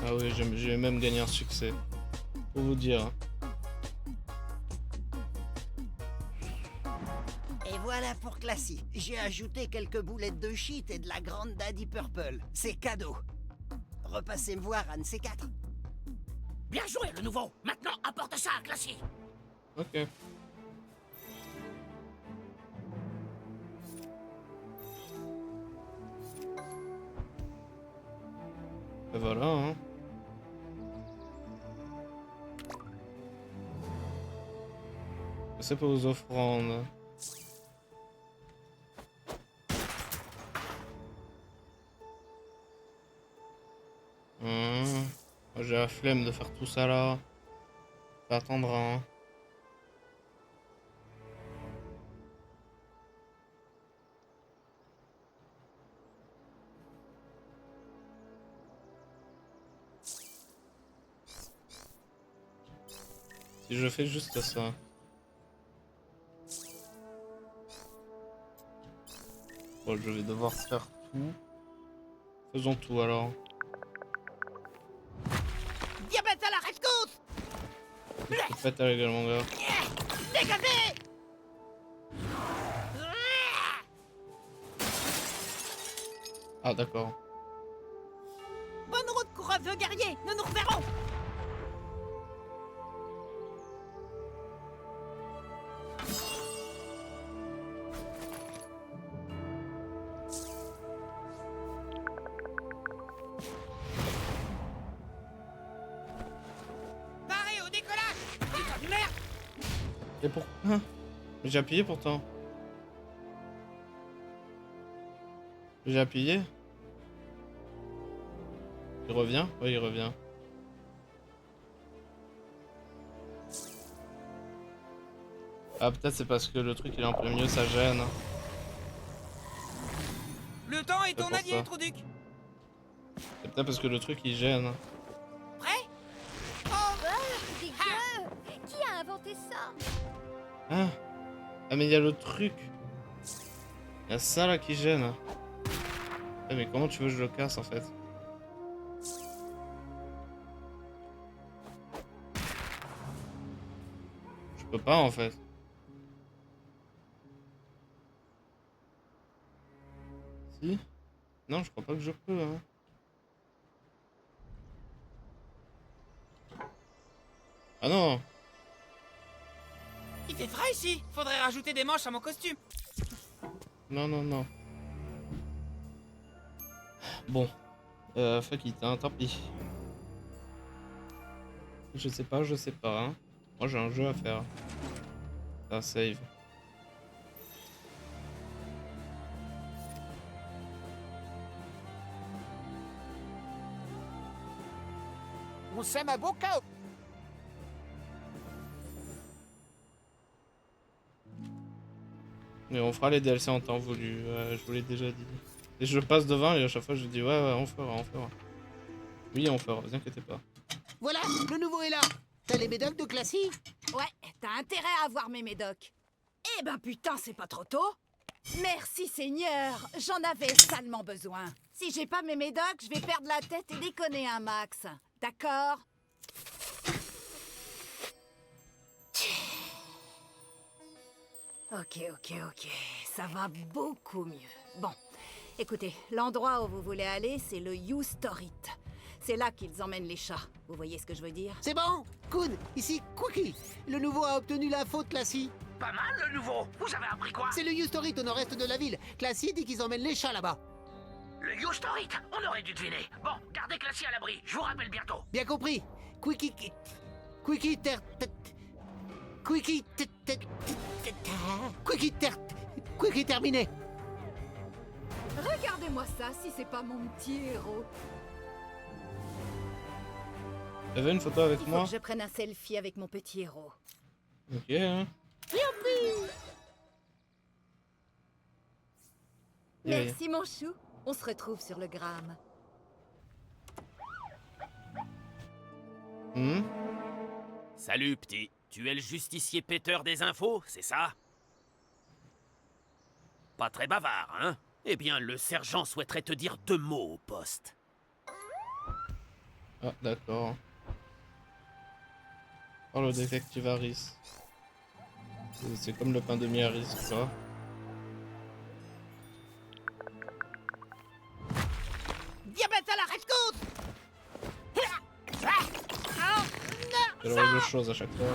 Ah oui, j'ai même gagné un succès. Pour vous dire. Et voilà pour Classy. J'ai ajouté quelques boulettes de shit et de la grande Daddy Purple. C'est cadeau. Repassez me voir, Anne C4. Bien joué, le nouveau. Maintenant, apporte ça à Classy. Ok. Ben voilà, hein. C'est pas aux offrandes. Moi, j'ai la flemme de faire tout ça là. Ça attendra, hein. Si je fais juste ça. Bon, je vais devoir faire tout. Faisons tout alors. Diabète à la rescousse! Je peux pas ta gueule, mon gars. Dégagez! Ah, d'accord. Bonne route, courageux guerrier! Nous nous reverrons! Paré au décollage! Putain de merde! Et pour... Hein? Mais j'ai appuyé pourtant. J'ai appuyé. Il revient? Oui, il revient. Ah, peut-être c'est parce que le truc il est en plein milieu, ça gêne. Le temps est C'est ton pour allié, ça. Trouduc. C'est peut-être parce que le truc il gêne. Prêt? Ah, dégueu! Qui a inventé ça? Ah, ah mais il y a le truc. Il y a ça là qui gêne. Eh, mais comment tu veux que je le casse en fait? Je peux pas en fait. Si? Non, je crois pas que je peux, hein. Ah non! Il fait frais ici. Faudrait rajouter des manches à mon costume. Non, non, non. Bon. Fuck it, hein, tant pis. Je sais pas, hein. Moi j'ai un jeu à faire. Un save. On s'aime à beaucoup. Mais on fera les DLC en temps voulu, je vous l'ai déjà dit. Et je passe devant et à chaque fois je dis ouais, on fera, on fera. Oui, on fera, vous inquiétez pas. Voilà, le nouveau est là! T'as les médocs de Classy? Ouais, t'as intérêt à avoir mes médocs. Eh ben putain, c'est pas trop tôt. Merci Seigneur, j'en avais salement besoin. Si j'ai pas mes médocs, je vais perdre la tête et déconner un max. D'accord? Ok, ça va beaucoup mieux. Bon, écoutez, l'endroit où vous voulez aller, c'est le U-Storit. C'est là qu'ils emmènent les chats. Vous voyez ce que je veux dire? C'est bon! Kun, ici Quickie! Le nouveau a obtenu l'info de Classy. Pas mal le nouveau. Vous avez appris quoi? C'est le U-Storit au nord-est de la ville. Classy dit qu'ils emmènent les chats là-bas. Le U-Storit. On aurait dû deviner. Bon, gardez Classy à l'abri. Je vous rappelle bientôt. Bien compris. Quickie terminé. Regardez-moi ça, si c'est pas mon petit héros. T'avais une photo avec Il faut moi? que je prenne un selfie avec mon petit héros. Ok, hein. Yeah, Merci mon chou. On se retrouve sur le gramme. Hmm? Salut, petit. Tu es le justicier péteur des infos, c'est ça? Pas très bavard, hein? Eh bien, le sergent souhaiterait te dire 2 mots au poste. Ah, d'accord. Oh, le détective Harris. C'est comme le pain de mie Harris, quoi. Diabète à la rescousse! Quelle horrible chose à chaque fois.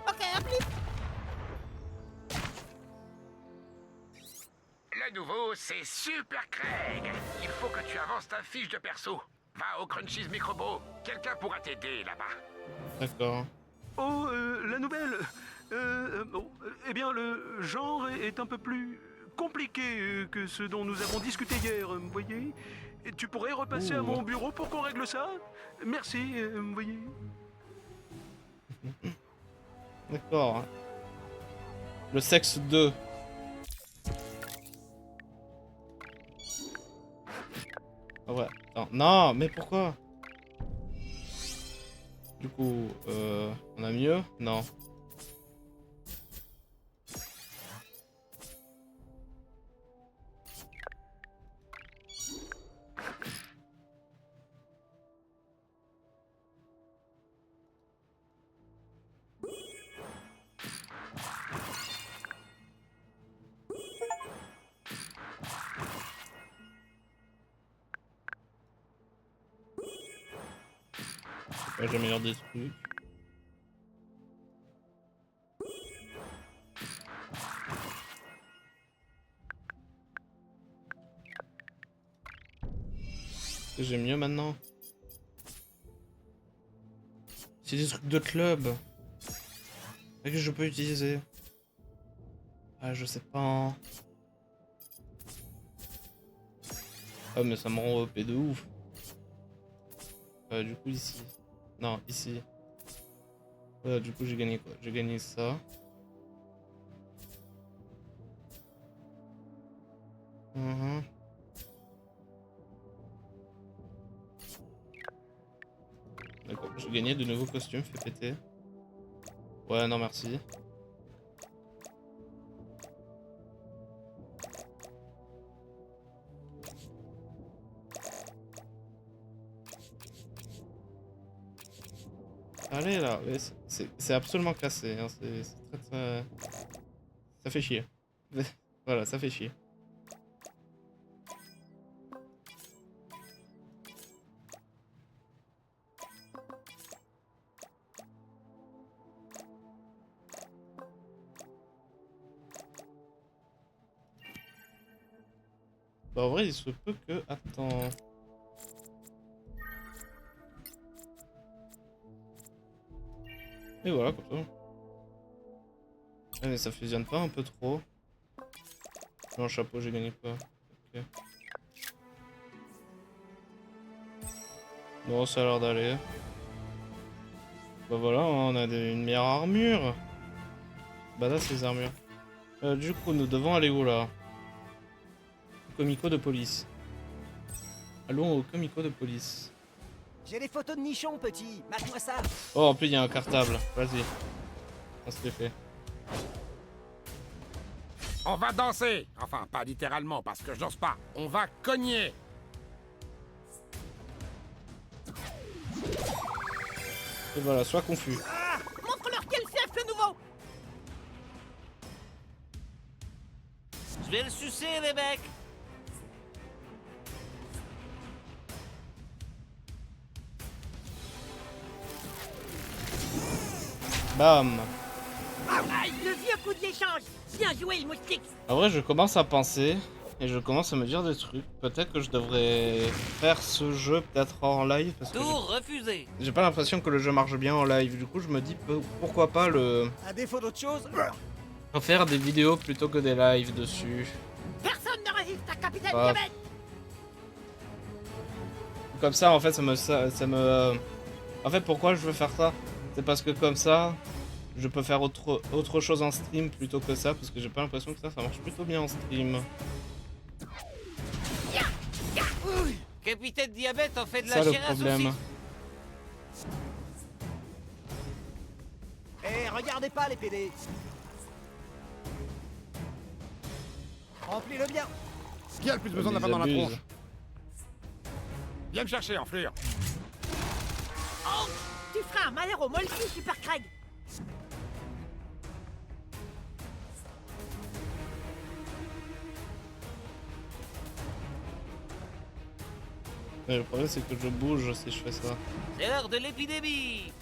Ok, à plus! Le nouveau, c'est Super Craig. Il faut que tu avances ta fiche de perso. Va au Crunchies Microbo. Quelqu'un pourra t'aider là-bas. D'accord. Oh, la nouvelle. Bon, eh bien, le genre est un peu plus compliqué que ce dont nous avons discuté hier, vous voyez. Et tu pourrais repasser à mon bureau pour qu'on règle ça? Merci, vous voyez. D'accord. Le sexe 2. Ah ouais. Attends. Non, mais pourquoi? Du coup, on a mieux? Non. Ouais, j'améliore des trucs. Est-ce que j'ai mieux maintenant? C'est des trucs de club. Que je peux utiliser. Ah, je sais pas. Ah, mais ça me rend OP de ouf. Du coup, ici. Non, ici. Du coup, j'ai gagné quoi? J'ai gagné ça. D'accord, j'ai gagné de nouveaux costumes, fait péter. Ouais, non, merci. Allez là, ouais, c'est absolument cassé, hein. C'est très... Ça fait chier. Voilà, ça fait chier. Bah en vrai il se peut que... Attends... Et voilà, comme ça. Ah, mais ça fusionne pas un peu trop? Non, chapeau, j'ai gagné quoi? Ok. Bon, ça a l'air d'aller. Bah voilà, on a une meilleure armure. Badass les armures. Du coup, nous devons aller où là? Comico de police. Allons au comico de police. J'ai les photos de nichons, petit. Mate-moi ça. Oh, en plus, il y a un cartable. Vas-y. On se les fait. On va danser. Enfin, pas littéralement, parce que je danse pas. On va cogner. Et voilà, sois confus. Ah, montre-leur quel fief le nouveau. Je vais le sucer, les mecs. Bam. Aïe, le vieux coup de l'échange. Bien joué, le moustique. En vrai, je commence à penser et je commence à me dire des trucs. Peut-être que je devrais faire ce jeu peut-être en live parce que Tour refusé. j'ai pas l'impression que le jeu marche bien en live. Du coup, je me dis pourquoi pas le À défaut d'autre chose. faire des vidéos plutôt que des lives dessus. Personne ne résiste à Capitaine Ah. Diabète. Comme ça, en fait, ça me. En fait, pourquoi je veux faire ça? C'est parce que comme ça, je peux faire autre chose en stream plutôt que ça, parce que j'ai pas l'impression que ça marche plutôt bien en stream. Capitaine Diabète en fait de Ça la le chair à problème. saucisse. Eh, regardez pas les PD. Remplis-le bien. Qui a le plus besoin Ils d'avoir dans la abusent. tronche? Viens me chercher, enflure. Oh, tu feras un malheur au molki, Super Craig. Mais le problème, c'est que je bouge si je fais ça. C'est l'heure de l'épidémie.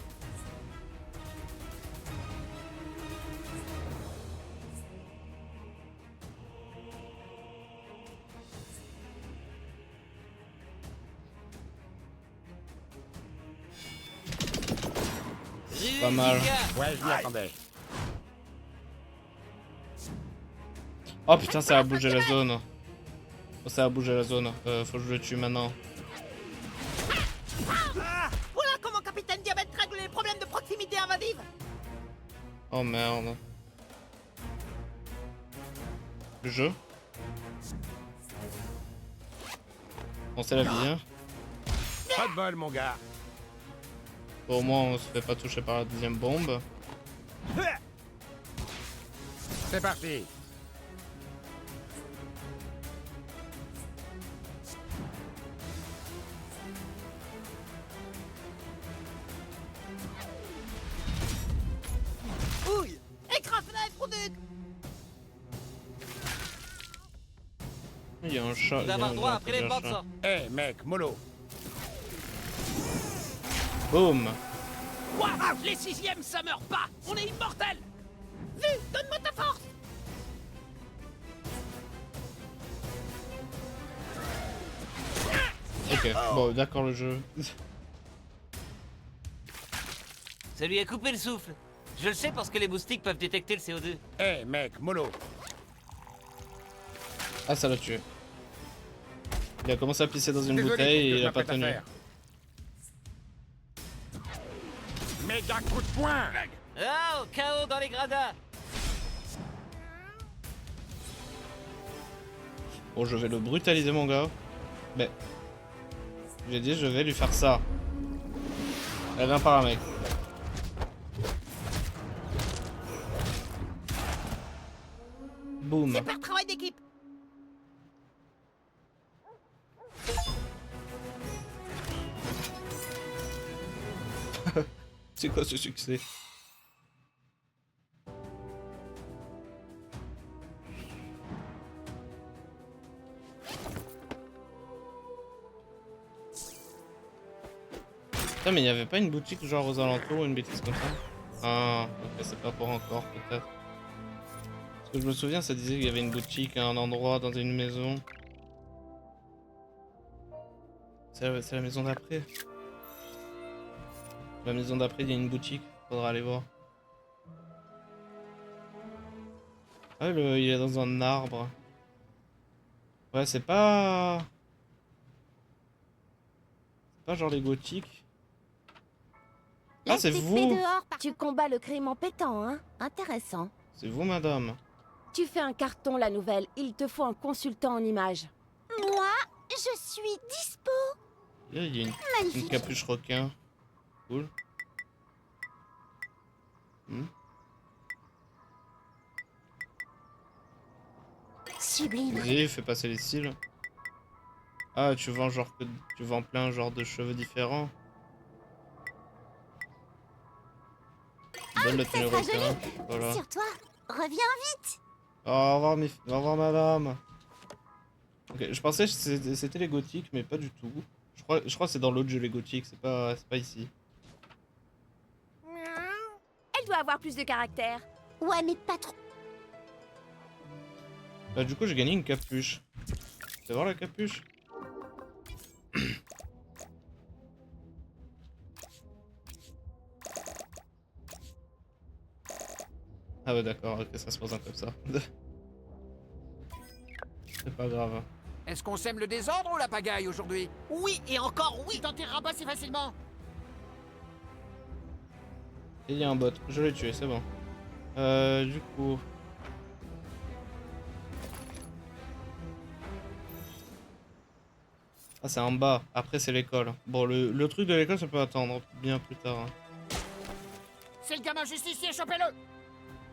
pas mal. Ouais, je m'y attendais. Oh putain, ça a bougé la zone. Oh, ça a bougé la zone. Faut que je le tue maintenant. Voilà comment Capitaine Diabète règle les problèmes de proximité invasive. Oh merde. Le jeu. Bon, c'est la vie, hein. Pas de bol, mon gars. Bon, au moins, on se fait pas toucher par la deuxième bombe. C'est parti. Ouille. Écrase-la, Produc. Il y a un chat. Vous avez droit après les portes, ça. Eh, mec, mollo. Boum. Quoi? Les 6e, ça meurt pas. On est immortels. Vu, donne-moi ta force. Ok, bon, d'accord le jeu. Ça lui a coupé le souffle. Je le sais parce que les moustiques peuvent détecter le CO2. Eh, mec, mollo. Ah, ça l'a tué. Il a commencé à pisser dans une Désolé bouteille pour ce et que il je a pas m'apprête à tenu. faire. Méga coup de poing. Oh, KO dans les gradins. Bon, je vais le brutaliser, mon gars. Mais. J'ai dit, je vais lui faire ça. Elle vient par là, mec. Boum. Super travail d'équipe. C'est quoi ce succès? Putain, mais il n'y avait pas une boutique genre aux alentours ou une bêtise comme ça? Ah, ok, c'est pas pour encore peut-être. Parce que je me souviens, ça disait qu'il y avait une boutique à un endroit dans une maison. C'est la maison d'après. La maison d'après, il y a une boutique. Faudra aller voir. Ah, il est dans un arbre. Ouais, c'est pas... C'est pas genre les gothiques. Ah, c'est vous! Tu combats le crime en pétant, hein? Intéressant. C'est vous, madame. Tu fais un carton, la nouvelle. Il te faut un consultant en images. Moi, je suis dispo. Il y a une capuche requin. Cool. Sublime. Vas-y, fais passer les cils. Ah, tu vends plein genre de cheveux différents. Donne le tenue requin. Voilà. Sur toi, reviens vite. Au revoir, au revoir, madame. Ok, je pensais que c'était les gothiques, mais pas du tout. Je crois que c'est dans l'autre jeu les gothiques, c'est pas ici. Elle doit avoir plus de caractère. Ouais, mais pas trop. Bah du coup j'ai gagné une capuche. Tu vas voir la capuche? Ah ouais d'accord, ok, ça se présente comme ça. C'est pas grave. Est-ce qu'on sème le désordre ou la pagaille aujourd'hui? Oui, et encore oui. Tu t'en tireras pas si facilement. Et il y a un bot, je l'ai tué, c'est bon. Du coup... Ah c'est en bas, après c'est l'école. Bon le truc de l'école ça peut attendre bien plus tard. Hein. C'est le gamin justicier, chopez-le.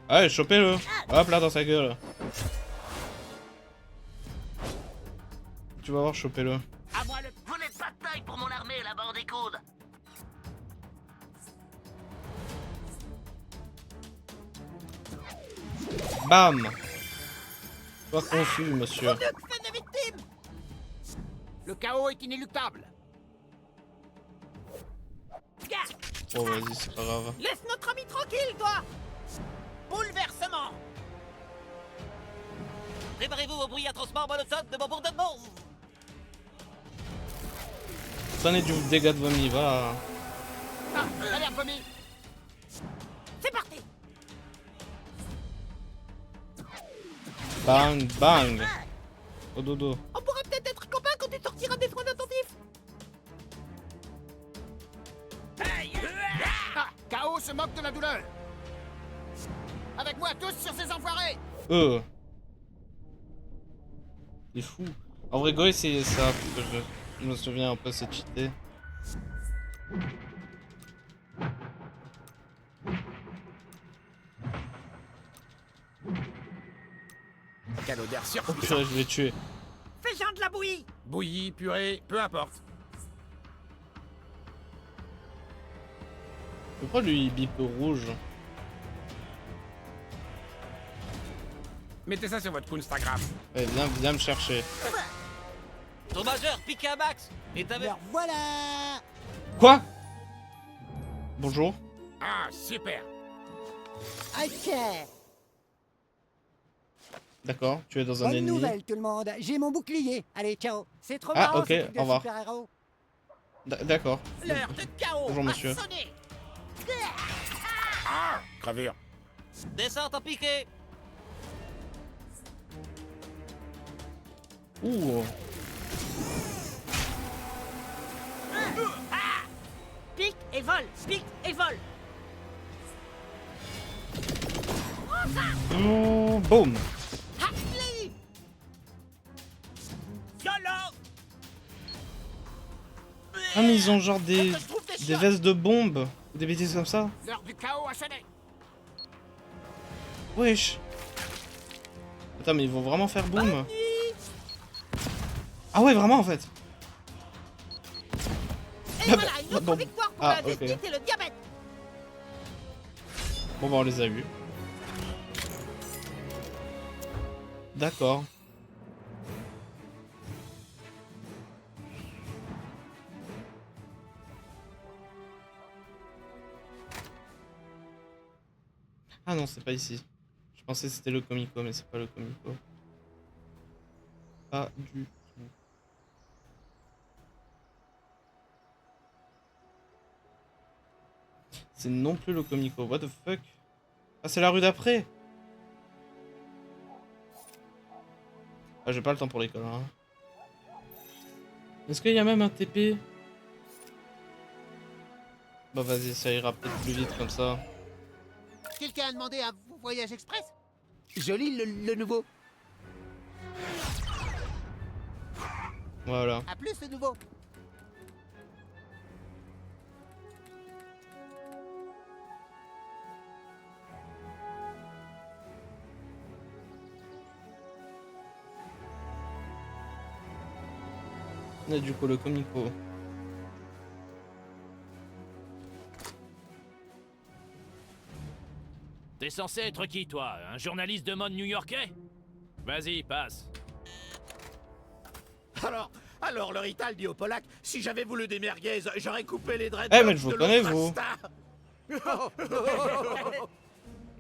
Allez, chopez-le. Hop là dans sa gueule. Tu vas voir, chopez-le. À moi le... Vous n'êtes pas de taille pour mon armée, la bande des coudes. Bam. Pas confus, monsieur. Fais des victimes. Le chaos est inéluctable. Oh vas-y, c'est pas grave. Laisse notre ami tranquille, toi. Bouleversement. Préparez-vous au bruit atrocement monotone de mon bourdonnement. Prenez du dégât de vomi, voilà. Ah, alerte vomi. Bang, bang. Au dodo. On pourra peut-être être copains quand tu sortiras des soins attentifs. Ah, K.O. se moque de la douleur. Avec moi tous sur ces enfoirés. C'est fou. En vrai, Goy, c'est ça. Je me souviens un peu, c'est cheaté. Quelle odeur Oh surpuissante. purée, je l'ai tué. Fais-en de la bouillie. Bouillie, purée, peu importe. Pourquoi lui il bip rouge? Mettez ça sur votre Instagram. Ouais, viens me chercher. Ton majeur, piqué à max. Et t'avais... Alors voilà. Quoi? Bonjour. Ah, super. Ok. D'accord, tu es dans un Bonne ennemi. nouvelle, tout le monde. J'ai mon bouclier. Allez, ciao. C'est trop Ah, marrant ok, ce truc de au revoir. super-héros. D'accord. L'heure de chaos Bonjour, a monsieur. sonné. Ah, gravure. Descends ton piqué. Ouh. Pique et vole, pique et vole. Boum. Happy. YOLO. Ah mais ils ont genre des Je trouve des des chiottes. vestes de bombes ou des bêtises comme ça. L'heure du chaos a sonné. Wesh. Attends mais ils vont vraiment faire boum. Ah ouais vraiment en fait. Et voilà, une autre Bon. victoire pour Ah, la diabète ok. et le diabète. Bon bah on les a vus. D'accord. Ah non, c'est pas ici. Je pensais que c'était le Comico, mais c'est pas le Comico. Pas du tout. C'est non plus le Comico. What the fuck? Ah, c'est la rue d'après. Ah, j'ai pas le temps pour l'école. Hein. Est-ce qu'il y a même un TP? Bah vas-y, ça ira peut-être plus vite comme ça. Quelqu'un a demandé un voyage express? Joli le nouveau. Voilà. À plus le nouveau. On a du coup le Comico. T'es censé être qui, toi? Un journaliste de mode new-yorkais? Vas-y, passe. Alors le Rital dit au Polac, si j'avais voulu des merguez, j'aurais coupé les dreads. Eh mais je vous connais vous.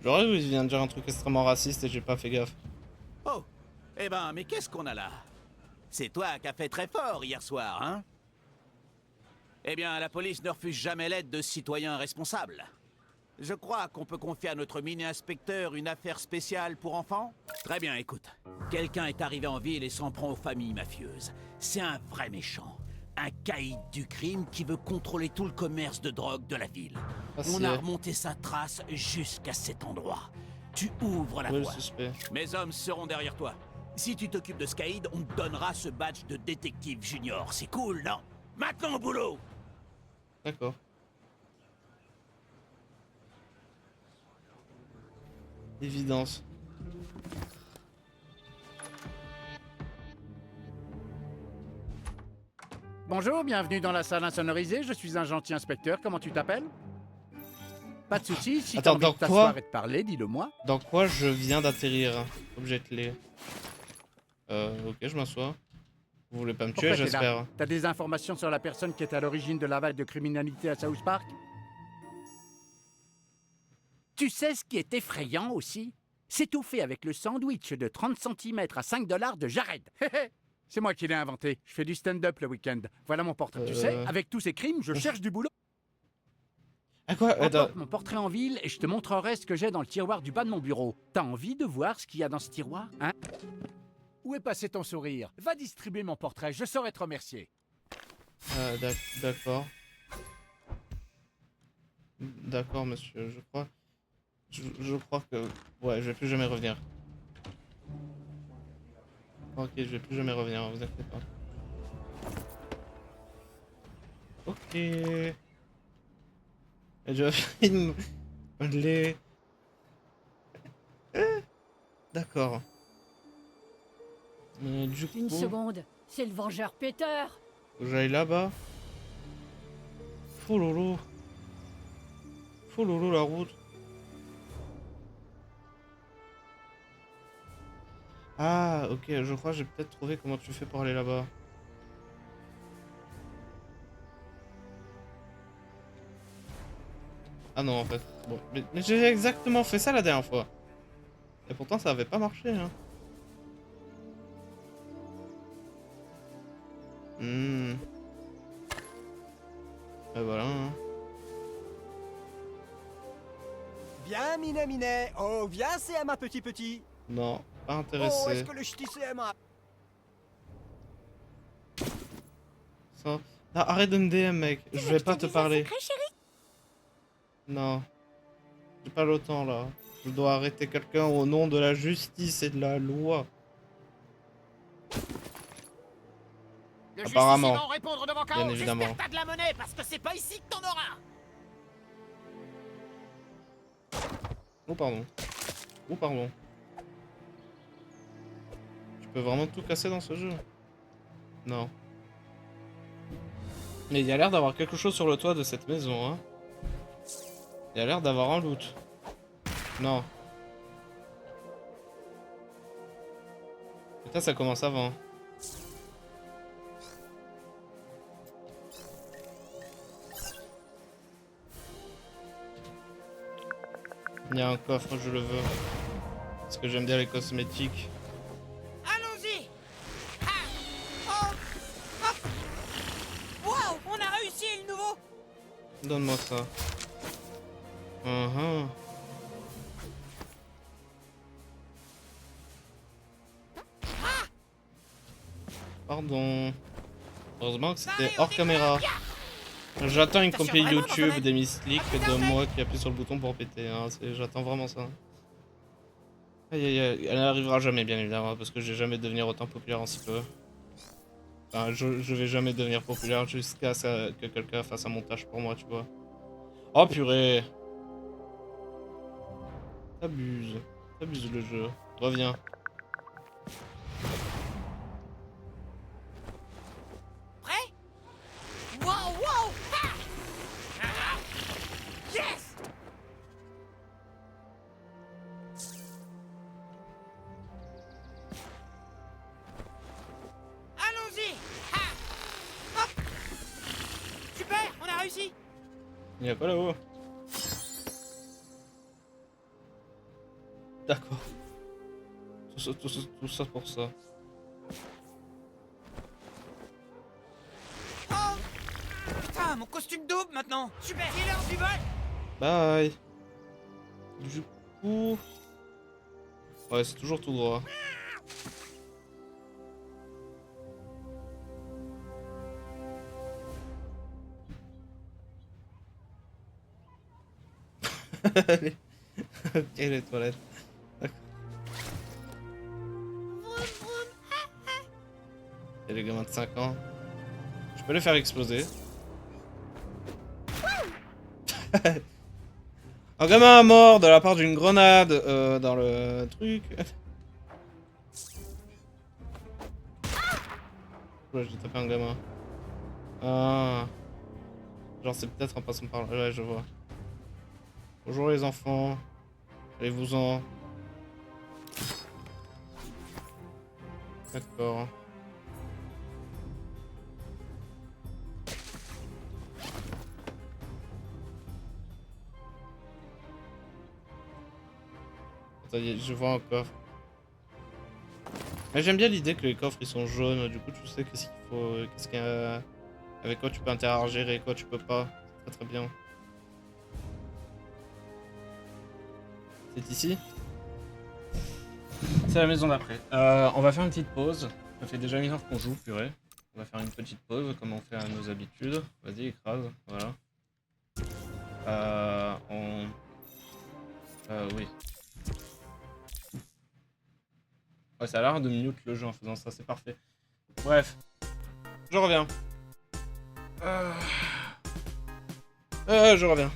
J'aurais vu, il vient de dire un truc extrêmement raciste et j'ai pas fait gaffe. Oh, eh ben, mais qu'est-ce qu'on a là? C'est toi qui as fait très fort hier soir, hein? Eh bien, la police ne refuse jamais l'aide de citoyens responsables. Je crois qu'on peut confier à notre mini-inspecteur une affaire spéciale pour enfants. Très bien, écoute. Quelqu'un est arrivé en ville et s'en prend aux familles mafieuses. C'est un vrai méchant. Un caïd du crime qui veut contrôler tout le commerce de drogue de la ville. On a remonté sa trace jusqu'à cet endroit. Tu ouvres la voie. Mes hommes seront derrière toi. Si tu t'occupes de ce caïd, on te donnera ce badge de détective junior. C'est cool, non? Maintenant au boulot! D'accord. Évidence. Bonjour, bienvenue dans la salle insonorisée. Je suis un gentil inspecteur. Comment tu t'appelles? Pas de soucis. Si t'as Attends, envie dans de t'asseoir quoi et de parler, dis-le-moi. Dans quoi je viens d'atterrir? Objet clé. Ok, je m'assois. Vous voulez pas me tuer, Pourquoi t'es là? j'espère. T'as des informations sur la personne qui est à l'origine de la vague de criminalité à South Park? Tu sais ce qui est effrayant aussi? S'étouffer avec le sandwich de 30 cm à 5 $ de Jared. C'est moi qui l'ai inventé. Je fais du stand-up le week-end. Voilà mon portrait. Tu sais, avec tous ces crimes, je cherche du boulot. Ah quoi? Emporte mon portrait en ville et je te montrerai ce que j'ai dans le tiroir du bas de mon bureau. T'as envie de voir ce qu'il y a dans ce tiroir, hein? Où est passé ton sourire? Va distribuer mon portrait, je saurai te remercier. D'accord. D'accord, monsieur, je crois... Je crois que... Ouais, je vais plus jamais revenir. Ok, je vais plus jamais revenir, vous inquiétez pas. Ok. Et je vais faire les... D'accord. Du coup... Une seconde, c'est le vengeur Peter. Faut que j'aille là-bas. Fololo. Fololo la route. Ah, ok, je crois que j'ai peut-être trouvé comment tu fais pour aller là-bas. Ah non, en fait. Bon, mais j'ai exactement fait ça la dernière fois. Et pourtant, ça avait pas marché, hein. Et voilà, hein. Viens, Minet Minet. Oh, viens, c'est ma petit. Non, pas Oh, intéressé. est-ce que le ch'ti c'est ma... Ça... Non, arrête de me DM, mec. Je vais pas te parler. Chérie, Non. J'ai pas le temps, là. Je dois arrêter quelqu'un au nom de la justice et de la loi. Le Apparemment. justicier va répondre devant Bien chaos. évidemment. J'espère que t'as de la monnaie, parce que c'est pas ici que t'en auras. Oh, pardon. Oh, pardon. Tu peux vraiment tout casser dans ce jeu? Non. Mais il y a l'air d'avoir quelque chose sur le toit de cette maison, hein. Il y a l'air d'avoir un loot. Non. Putain, ça commence avant. Il y a un coffre, je le veux. Parce que j'aime bien les cosmétiques. Allons-y. Ah. Oh. Hop. Wow, on a réussi le nouveau. Donne-moi ça. Pardon. Heureusement que c'était hors caméra. J'attends une copie YouTube des Myslick de moi qui appuie sur le bouton pour péter. Hein. J'attends vraiment ça. Aïe aïe aïe. Elle n'arrivera jamais, bien évidemment, parce que je vais jamais devenir autant populaire en si peu. Enfin, je vais jamais devenir populaire jusqu'à ce que quelqu'un fasse un montage pour moi, tu vois. Oh purée. T'abuses. T'abuses le jeu. Reviens. Prêt? Wow, wow. Ah. Yes. Allons-y. Ah. Hop. Super, on a réussi. Il y a quoi là-haut? D'accord. Tout ça pour ça. Oh. Putain, mon costume double maintenant. Super, il est l'heure du vol. Bye. Du coup... Ouais, c'est toujours tout droit. Allez. Ok, les toilettes. Et les gamins de 5 ans. Je peux les faire exploser. Un gamin mort de la part d'une grenade dans le truc. Ouais, j'ai tapé un gamin. Ah. Genre c'est peut-être en passant par là. Ouais, je vois. Bonjour les enfants. Allez-vous-en. D'accord. Attends, je vois un coffre. Mais j'aime bien l'idée que les coffres ils sont jaunes, du coup tu sais qu'est-ce qu'il faut, qu'est-ce qu'il y a, avec quoi tu peux interagir et quoi tu peux pas. C'est très très bien. C'est ici. C'est la maison d'après. On va faire une petite pause. Ça fait déjà 1 heure qu'on joue, purée. On va faire une petite pause, comme on fait à nos habitudes. Vas-y, écrase, voilà. Oui. Ouais, ça a l'air de mute le jeu en faisant ça, c'est parfait. Bref. Je reviens. Je reviens.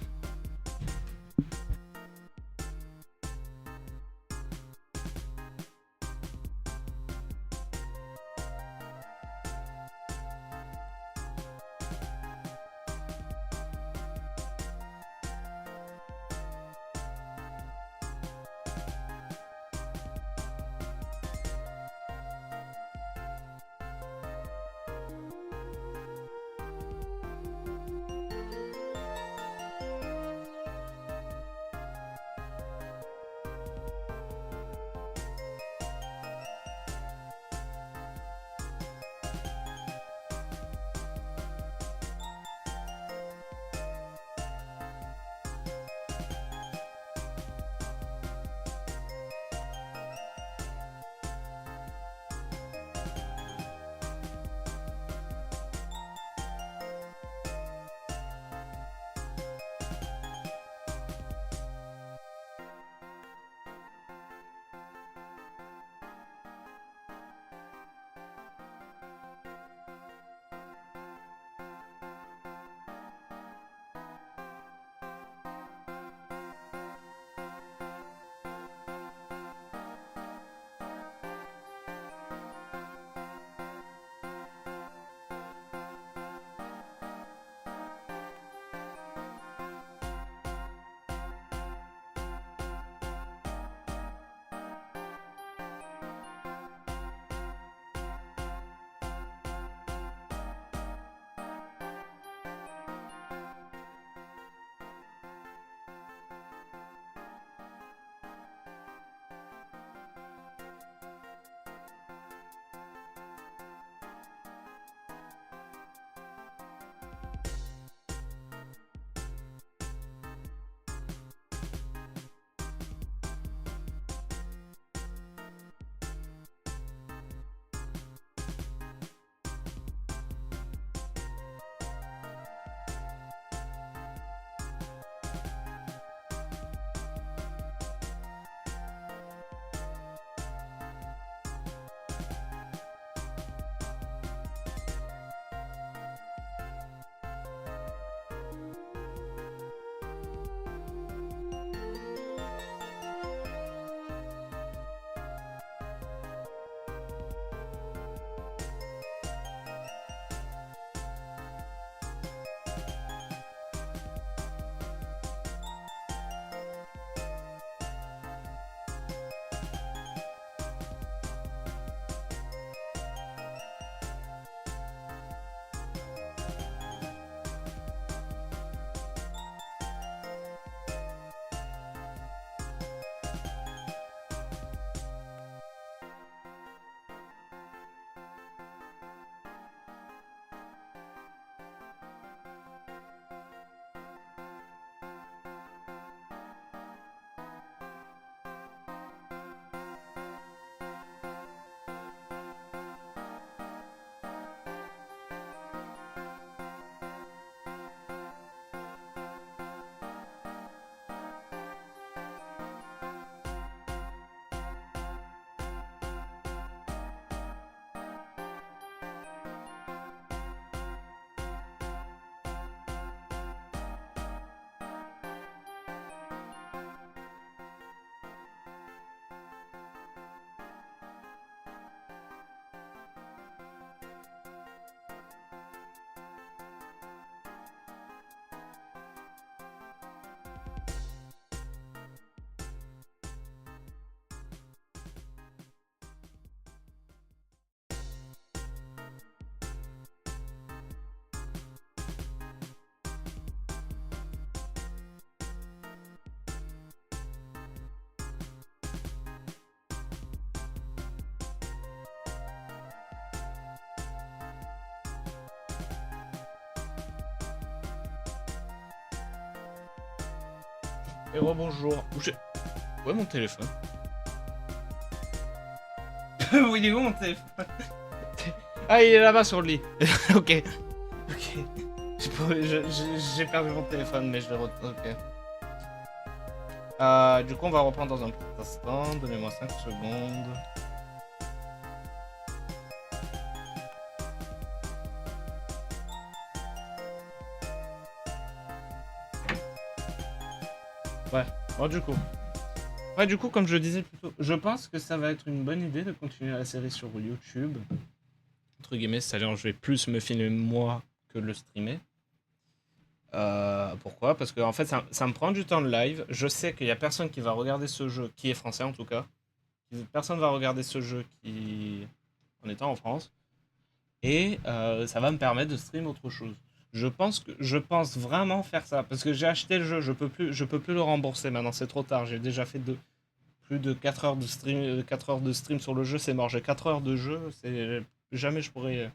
Et rebonjour. Ouais, mon téléphone. Oui, il est où mon téléphone? Ah, il est là-bas sur le lit. Ok. Ok. J'ai perdu mon téléphone, mais je l'ai retrouvé. Ok. Du coup, on va reprendre dans un petit instant. Donnez-moi 5 secondes. Ouais, bon, du coup. Ouais, du coup, comme je le disais plus tôt, je pense que ça va être une bonne idée de continuer la série sur YouTube. Entre guillemets, c'est-à-dire je vais plus me filmer moi que le streamer. Pourquoi? Parce que en fait, ça me prend du temps de live. Je sais qu'il y a personne qui va regarder ce jeu, qui est français en tout cas. Personne va regarder ce jeu en étant en France. Et ça va me permettre de stream autre chose. Je pense vraiment faire ça. Parce que j'ai acheté le jeu, je peux plus le rembourser maintenant, c'est trop tard. J'ai déjà fait plus de 4 heures de stream, 4 heures de stream sur le jeu, c'est mort. J'ai 4 heures de jeu, jamais je pourrais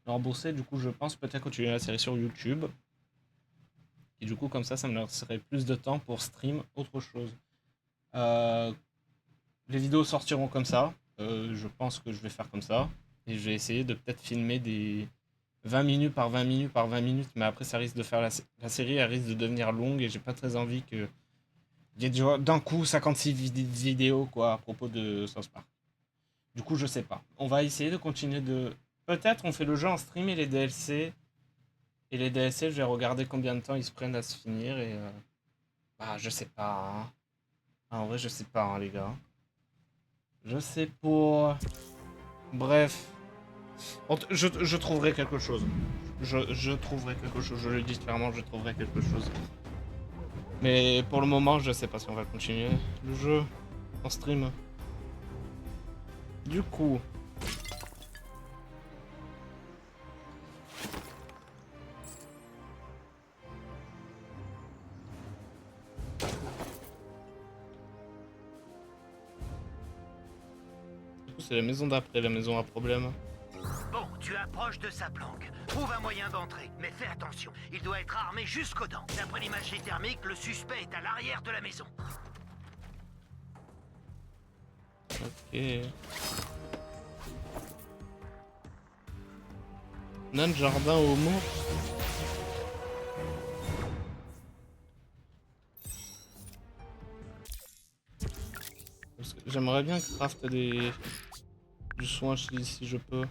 le rembourser. Du coup, je pense peut-être continuer la série sur YouTube. Et du coup, comme ça me laisserait plus de temps pour stream autre chose. Les vidéos sortiront comme ça. Je pense que je vais faire comme ça. Et je vais essayer de peut-être filmer des 20 minutes par 20 minutes par 20 minutes. Mais après, ça risque de faire la série, elle risque de devenir longue. Et j'ai pas très envie qu'il y ait d'un coup 56 vidéos quoi, à propos de South Park. Du coup, je sais pas. On va essayer de continuer de... Peut-être on fait le jeu en stream et les DLC... Et les DLC, je vais regarder combien de temps ils se prennent à se finir et... Bah, je sais pas. Hein. Ah, en vrai, je sais pas, hein, les gars. Je sais pas. Bref. Je trouverai quelque chose. Je trouverai quelque chose. Je le dis clairement, je trouverai quelque chose. Mais pour le moment, je sais pas si on va continuer le jeu en stream. Du coup... C'est la maison d'après, la maison à problème. Bon, tu approches de sa planque. Trouve un moyen d'entrer, mais fais attention. Il doit être armé jusqu'aux dents. D'après l'imagerie thermique, le suspect est à l'arrière de la maison. Ok. Nan jardin au mot. J'aimerais bien craft du soin si je peux.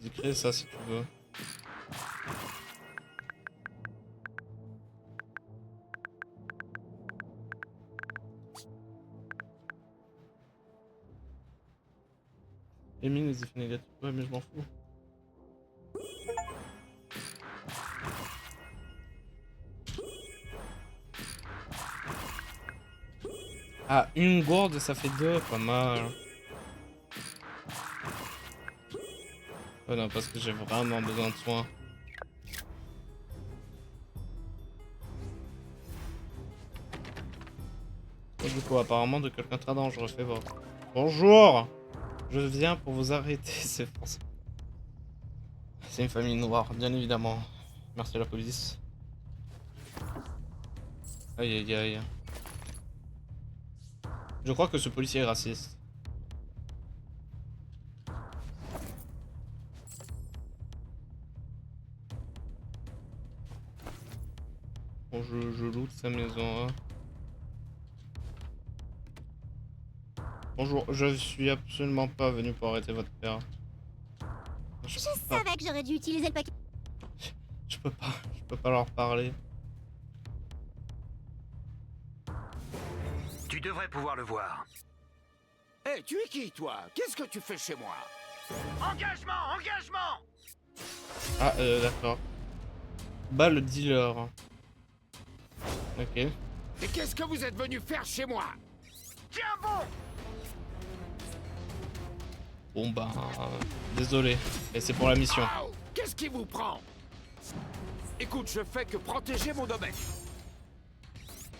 J'ai créé ça si tu veux. Émile les effets négatifs. Ouais mais je m'en fous. Ah, une gourde, ça fait 2, pas mal. Oh non, parce que j'ai vraiment besoin de soins. Et du coup, apparemment, de quelqu'un très dangereux, fais voir. Bonjour! Je viens pour vous arrêter, c'est français. C'est une famille noire, bien évidemment. Merci à la police. Aïe aïe aïe. Je crois que ce policier est raciste. Bon, je loot sa maison. Hein. Bonjour, je suis absolument pas venu pour arrêter votre père. Je savais que j'aurais dû utiliser le paquet. Je peux pas leur parler. Tu devrais pouvoir le voir. Hé, tu es qui, toi? Qu'est-ce que tu fais chez moi? Engagement! Engagement! Ah, d'accord. Bah, le dealer. Ok. Et qu'est-ce que vous êtes venu faire chez moi? Tiens bon! Bon, bah... désolé. Et c'est pour la mission. Oh, qu'est-ce qui vous prend? Écoute, je fais que protéger mon domaine.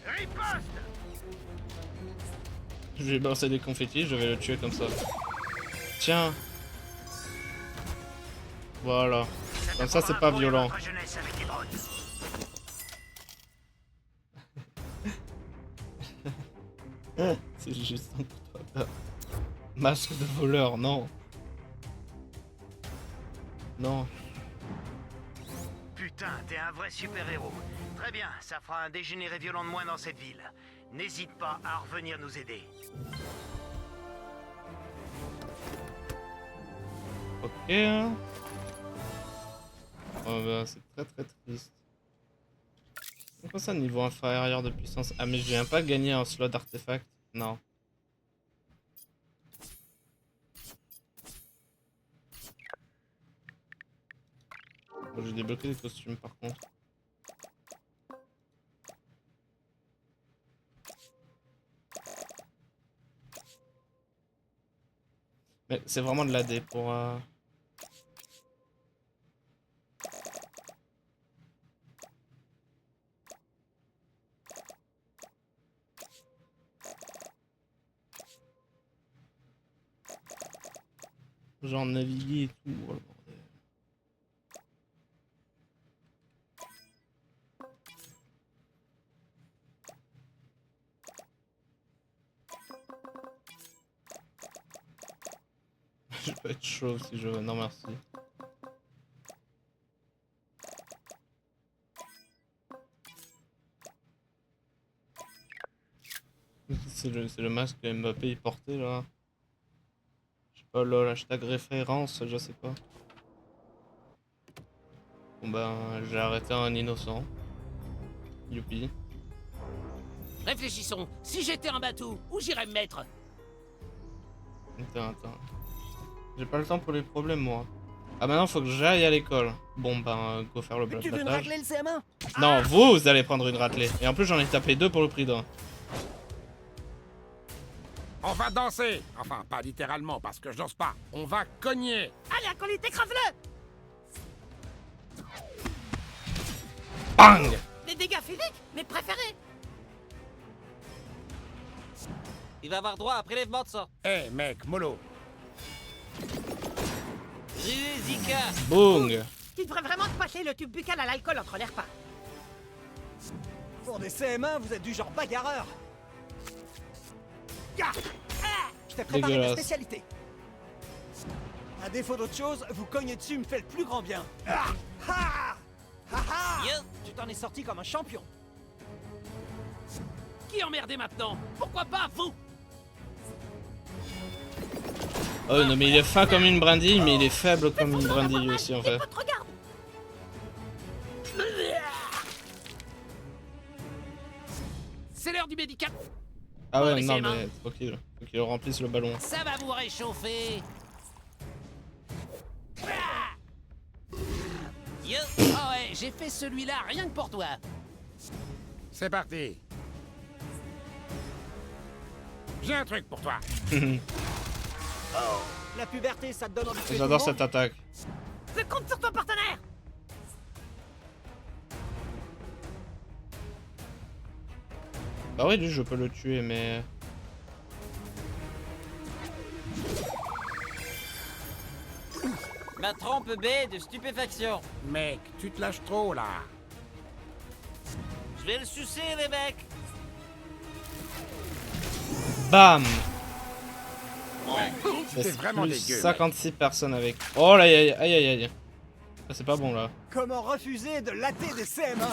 Riposte! Je vais balancer des confettis, je vais le tuer comme ça. Tiens. Voilà. Ça Comme ça, c'est pas violent. Notre jeunesse avec les drones. C'est juste un coup de masque de voleur, non. Non. Putain, t'es un vrai super-héros. Très bien, ça fera un dégénéré violent de moins dans cette ville. N'hésite pas à revenir nous aider. Ok. Oh bah, c'est très très triste. Pourquoi ça, niveau inférieur de puissance? Ah, mais je viens pas gagner un slot d'artefact? Non. Bon, j'ai débloqué des costumes par contre. Mais c'est vraiment de l'AD pour... Genre naviguer et tout. Oh, le bordel. Je peux être chauve si je veux. Non merci. C'est le masque que Mbappé il portait là. Je sais pas, lol, hashtag référence, je sais pas. Bon ben, j'ai arrêté un innocent. Youpi. Réfléchissons. Si j'étais un bateau, où j'irais me mettre? Attends. J'ai pas le temps pour les problèmes moi. Ah maintenant faut que j'aille à l'école. Bon ben, go faire le Tu veux une blablabla. raclée le CM1? Non, vous allez prendre une raclée. Et en plus j'en ai tapé 2 pour le prix d'un. On va danser. Enfin, pas littéralement, parce que je danse pas. On va cogner. Allez, acolyte, écrase-le! Bang! Les dégâts physiques, mes préférés! Il va avoir droit à un prélèvement de sang. Eh mec, mollo. Zika. Boom! Tu devrais vraiment te passer le tube buccal à l'alcool entre les repas. Pour des CM1, vous êtes du genre bagarreur. Je t'ai préparé ma Dégueulasse. spécialité. À défaut d'autre chose, vous cognez dessus me fait le plus grand bien. Tu t'en es sorti comme un champion. Qui emmerdé maintenant? Pourquoi pas vous? Oh non mais il est fin comme une brindille, mais il est faible comme une brindille aussi en fait. Regarde. C'est l'heure du médicament. Ah ouais, Oh, non les mains. mais tranquille, faut qu'il remplisse le ballon. Ça va vous réchauffer. Oh ouais, j'ai fait celui-là rien que pour toi. C'est parti. J'ai un truc pour toi. La puberté, ça te donne envie de tuer J'adore tout le cette attaque. monde. Je compte sur ton partenaire. Bah oui, lui je peux le tuer, mais... Ma trompe B de stupéfaction. Mec, tu te lâches trop là. Je vais le sucer, les mecs. Bam! C'est C'est vraiment plus dégueu. 56 personnes avec... Oh là, aïe aïe aïe aïe. Ah, c'est pas bon là. Comment refuser de latter des CM1?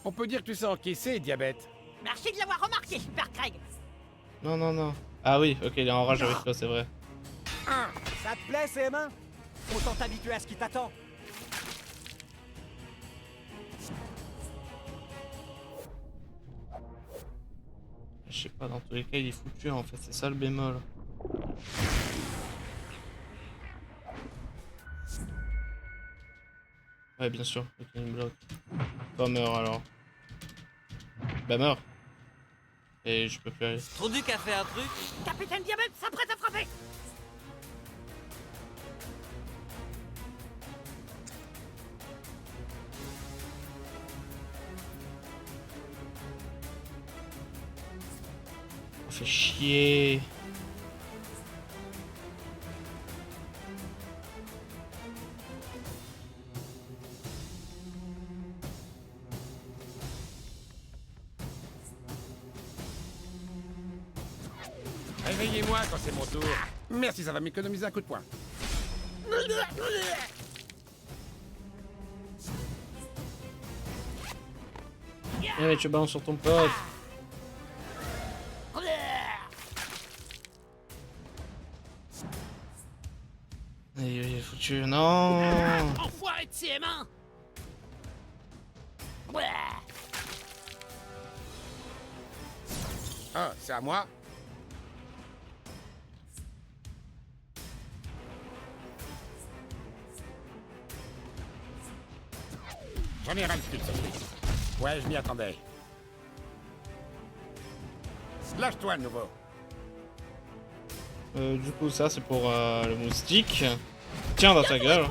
On peut dire que tu sais encaisser, diabète. Merci de l'avoir remarqué, Super Craig. Non, non, non. Ah oui, ok, il est en rage avec toi, c'est vrai. Ça te plaît, CM1? Autant t'habituer à ce qui t'attend. Je sais pas, dans tous les cas, il est foutu en fait, c'est ça le bémol. Ouais, bien sûr, ok, il me bloque. Toi, meurs alors. Bah, meurs. Et je peux plus aller. Trouduc a fait un truc. Capitaine Diabète s'apprête à frapper. On fait chier. Réveillez-moi quand c'est mon tour. Merci, ça va m'économiser un coup de poing. Eh mais tu balances sur ton pote. Il est foutu, non. Enfoiré de CM1. Ah, c'est à moi. J'en ai ras le cul de ce truc. Ouais, je m'y attendais. Lâche-toi de nouveau. Du coup, ça c'est pour le moustique. Tiens dans ta gueule.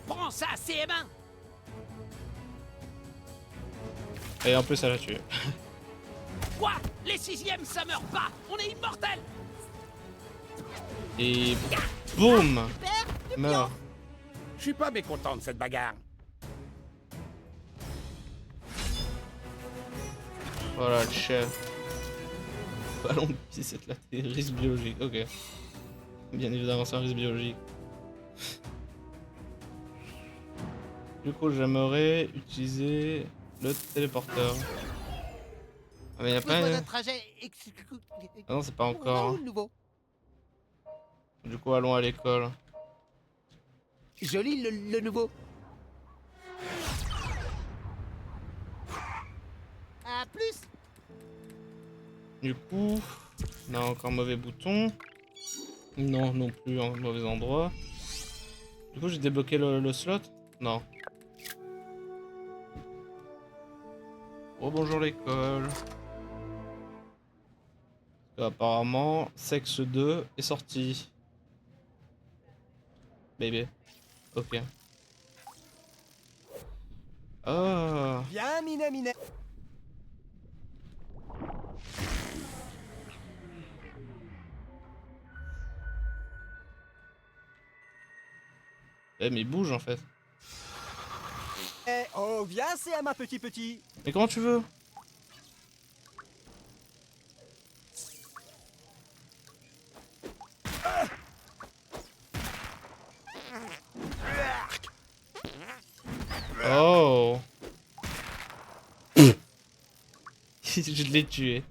Prends ça, CM1. Et en plus, elle a tué. Quoi? Les 6e, ça meurt pas. On est immortels. Et boum, meurt. Je suis pas mécontent de cette bagarre. Voilà le chef. Ballon de piscette latée, risque biologique, ok. Bien évidemment c'est un risque biologique. Du coup j'aimerais utiliser le téléporteur. Ah mais y'a pas... Ah non c'est pas encore. Du coup allons à l'école. Joli le nouveau. À plus. Du coup, on a encore mauvais bouton. Non, non plus en mauvais endroit. Du coup, j'ai débloqué le slot. Non. Oh bonjour l'école. Apparemment, sexe 2 est sorti. Baby. Ok. Ah. Bien, Mina. Eh mais il bouge en fait. Eh, oh, viens, c'est à ma petit. Mais comment tu veux? Oh. Je l'ai tué.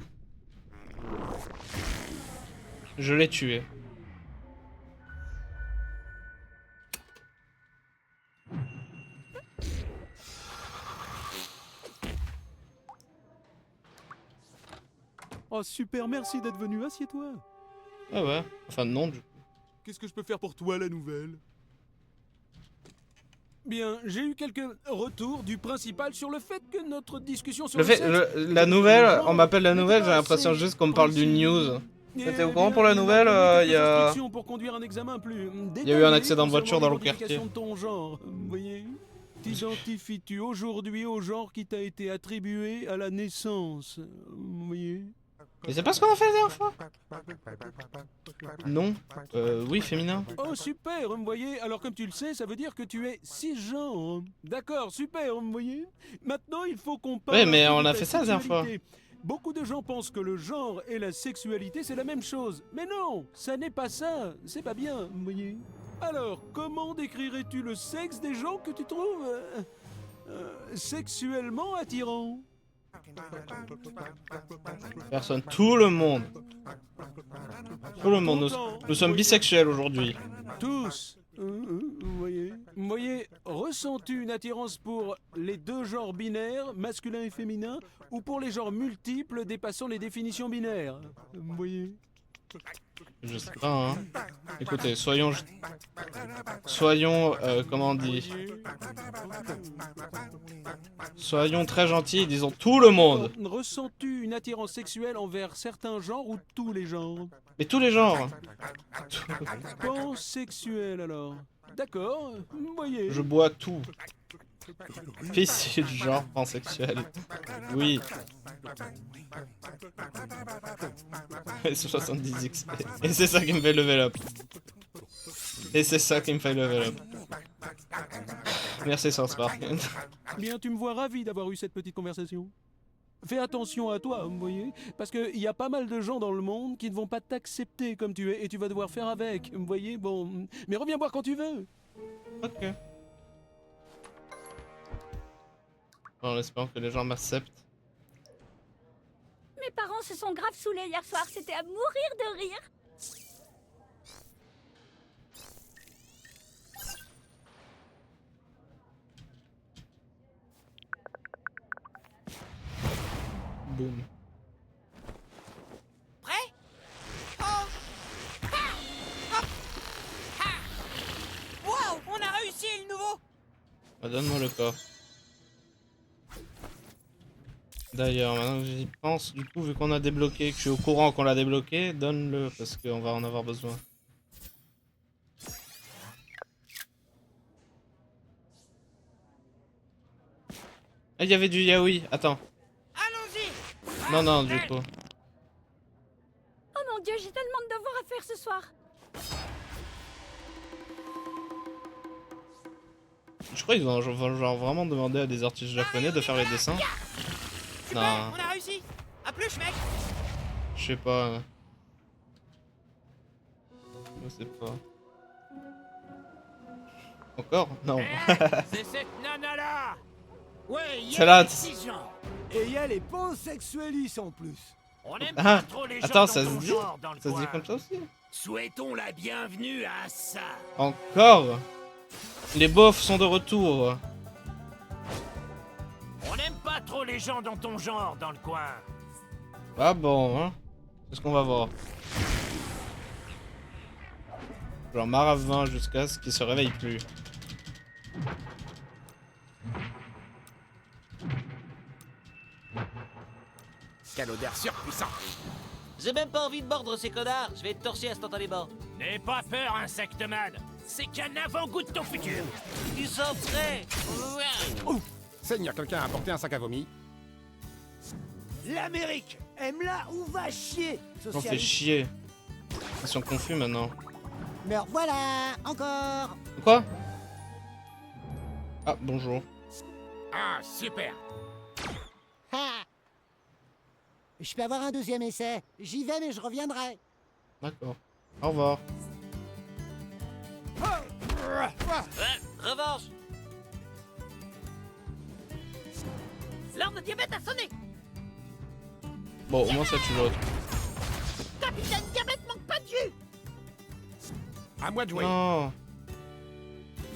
Je l'ai tué. Oh super, merci d'être venu, assieds-toi. Ah ouais, enfin non du coup. Qu'est-ce que je peux faire pour toi, la nouvelle? Bien, j'ai eu quelques retours du principal sur le fait que notre discussion sur la nouvelle, on m'appelle la nouvelle, j'ai l'impression juste qu'on me parle d'une news. T'es au courant pour la nouvelle? Il y a eu un accident de voiture dans le quartier. Ton genre, vous voyez? T'identifies-tu aujourd'hui au genre qui t'a été attribué à la naissance, vous voyez? Mais c'est pas ce qu'on a fait la dernière fois? Non. Oui, féminin. Oh super, vous voyez. Alors comme tu le sais, ça veut dire que tu es cisgenre. D'accord, super, vous voyez. Maintenant, il faut qu'on parle... Ouais, mais on a fait ça la dernière fois. Beaucoup de gens pensent que le genre et la sexualité, c'est la même chose. Mais non, ça n'est pas ça. C'est pas bien, vous voyez. Alors, comment décrirais-tu le sexe des gens que tu trouves sexuellement attirants? Personne, tout le monde. Tout le monde, nous sommes bisexuels aujourd'hui. Tous. Vous voyez, ressens-tu une attirance pour les deux genres binaires, masculin et féminin, ou pour les genres multiples dépassant les définitions binaires? Vous voyez? Je sais pas, hein. Écoutez, soyons, comment on dit? Soyons très gentils et disons tout le monde. Ressens-tu une attirance sexuelle envers certains genres ou tous les genres? Mais tous les genres. Pansexuel alors. D'accord, vous voyez. Je bois tout. Fils du genre pansexuel. Oui. Et c'est 70 XP. Et c'est ça qui me fait level up. Et c'est ça qui me fait level up. Merci South Park. Bien, tu me vois ravi d'avoir eu cette petite conversation. Fais attention à toi, vous voyez, parce qu'il y a pas mal de gens dans le monde qui ne vont pas t'accepter comme tu es, et tu vas devoir faire avec, vous voyez, bon... Mais reviens voir quand tu veux. Ok. Bon, en espérant que les gens m'acceptent. Mes parents se sont grave saoulés hier soir, c'était à mourir de rire. Boum. Prêt? Oh! Ha! Hop! Ha! Wow! On a réussi le nouveau! Ah, donne-moi le corps. D'ailleurs, maintenant que j'y pense, du coup, vu qu'on a débloqué, que je suis au courant qu'on l'a débloqué, donne-le, parce qu'on va en avoir besoin. Ah, il y avait du yaoi, attends. Allons-y! Non, non, du coup. Oh mon dieu, j'ai tellement de devoirs à faire ce soir. Je crois qu'ils vont genre vraiment demander à des artistes japonais de faire les dessins. Super, Non, on a réussi! À plus, mec! je sais pas. Je sais pas. Encore? Non. C'est cette nana-là. Ouais, il y Celle-là, a les 6 ans. Et il y a les pansexualistes en plus. On aime Ah, pas trop les gens attends, dans ça se ton dit? genre dans le Ça se dit coin. comme ça aussi? Souhaitons la bienvenue à ça. Encore? Les bofs sont de retour. On n'aime pas trop les gens dans ton genre dans le coin. Ah bon, hein? C'est ce qu'on va voir. Genre Maravin jusqu'à ce qu'il se réveille plus. Quelle odeur surpuissante. J'ai même pas envie de mordre ces connards, je vais être torché instantanément. N'aie pas peur, Insectman. C'est qu'un avant-goût de ton futur. Tu sens prêt? Ouf! Seigneur, quelqu'un a apporté un sac à vomi? L'Amérique aime là où va chier. On fait chier. Ils sont confus maintenant. Me revoilà, encore. Quoi? Ah, bonjour. Ah, super! Ha. Je peux avoir un deuxième essai. J'y vais, mais je reviendrai. D'accord. Au revoir. Revanche! L'heure de diabète a sonné! Bon, au moins ça tue l'autre. Capitaine Diabète manque pas de jus! À moi de jouer. Non.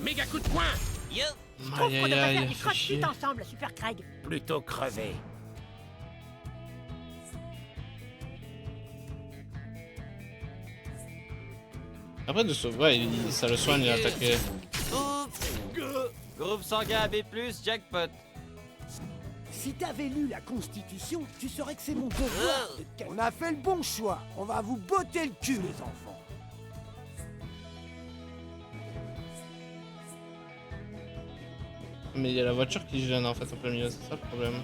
Méga coup de poing. Yo! Je trouve qu'on devrait faire du fait crossfit chier. ensemble, Super Craig. Plutôt crevé. Après de sauver, ouais, ça le soigne à attaquer. Groupe sanguin AB+, jackpot. Si t'avais lu la Constitution, tu saurais que c'est mon devoir. On a fait le bon choix. On va vous botter le cul, les enfants. Mais il y a la voiture qui gêne en fait un peu mieux, c'est ça le problème.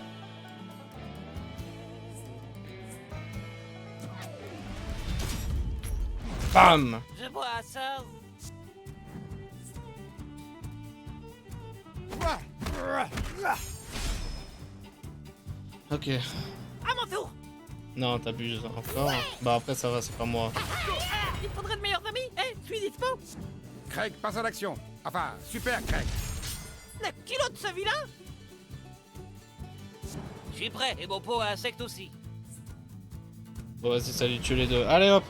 Bam! Je vois ça. Ok. À mon tour! Non, t'abuses encore. Bah après ça va, c'est pas moi. Il faudrait de meilleurs amis! Eh, je suis dispo! Craig, passe à l'action. Enfin, super, Craig. Le kilo de ce vilain! Je suis prêt, et mon pot à insectes aussi. Bon vas-y, salut, tue les deux. Allez hop!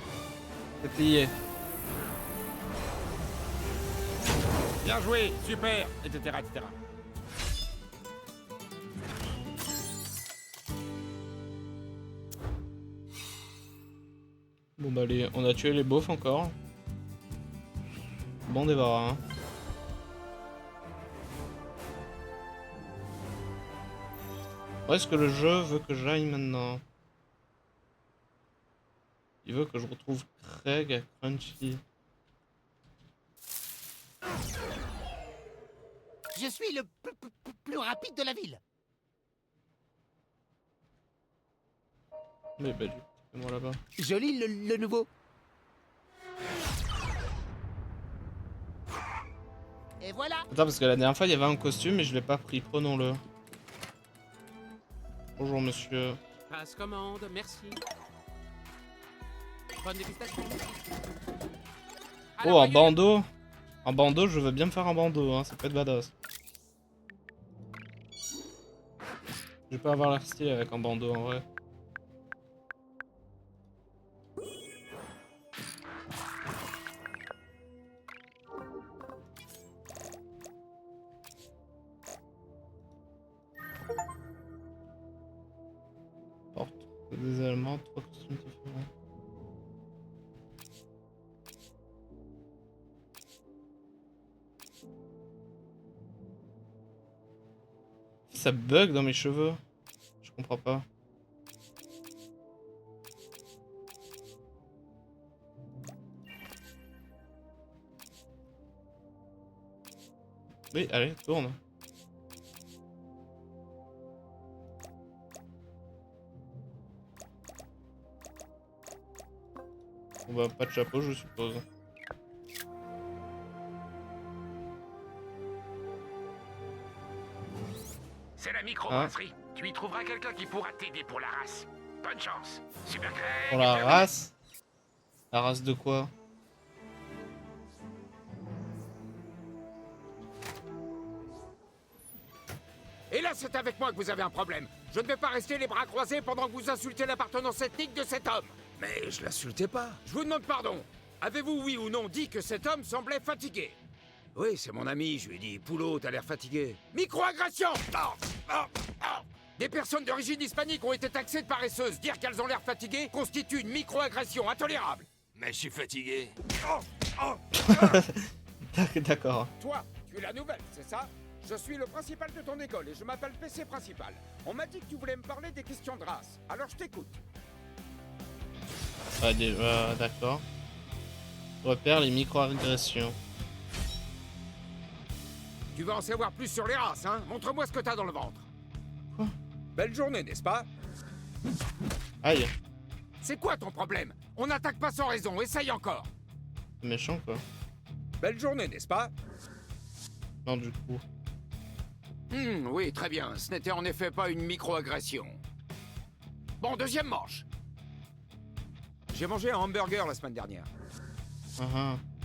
C'est plié. Bien joué, super, etc., etc. Bon bah allez, on a tué les beaufs encore. Bon débarras. Hein. Où est-ce que le jeu veut que j'aille maintenant? Il veut que je retrouve Craig à Crunchy. Je suis le plus rapide de la ville. Mais bah du coup, c'est moi là-bas. Je lis le nouveau. Et voilà. Attends, parce que la dernière fois, il y avait un costume et je l'ai pas pris. Prenons-le. Bonjour, monsieur. Passe commande, merci. Bonne dégustation. Oh, un bandeau. Un bandeau, je veux bien me faire un bandeau, hein. Ça peut être badass. Je peux avoir l'air stylé avec un bandeau, en vrai. Porte des éléments, 3 costumes différents. Ça bug dans mes cheveux. Je comprends pas. Oui, allez, tourne. On va pas de chapeau, je suppose. C'est la microbrasserie. Tu y trouveras quelqu'un qui pourra t'aider pour la race. Bonne chance. Super Craig. Pour la race? La race de quoi? Et là, c'est avec moi que vous avez un problème. Je ne vais pas rester les bras croisés pendant que vous insultez l'appartenance ethnique de cet homme. Mais je l'insultais pas. Je vous demande pardon. Avez-vous, oui ou non, dit que cet homme semblait fatigué? Oui, c'est mon ami, je lui ai dit, Poulot, t'as l'air fatigué. Microagression! Des personnes d'origine hispanique ont été taxées de paresseuses. Dire qu'elles ont l'air fatiguées constitue une microagression intolérable. Mais je suis fatigué. D'accord. Toi, tu es la nouvelle, c'est ça? Je suis le principal de ton école et je m'appelle PC Principal. On m'a dit que tu voulais me parler des questions de race, alors je t'écoute. D'accord. Repère les microagressions. Tu vas en savoir plus sur les races, hein? Montre-moi ce que t'as dans le ventre. Quoi? Belle journée, n'est-ce pas? Aïe. C'est quoi ton problème? On n'attaque pas sans raison, essaye encore. Méchant, quoi. Belle journée, n'est-ce pas? Non, du coup. Oui, très bien. Ce n'était en effet pas une microagression. Bon, deuxième manche. J'ai mangé un hamburger la semaine dernière.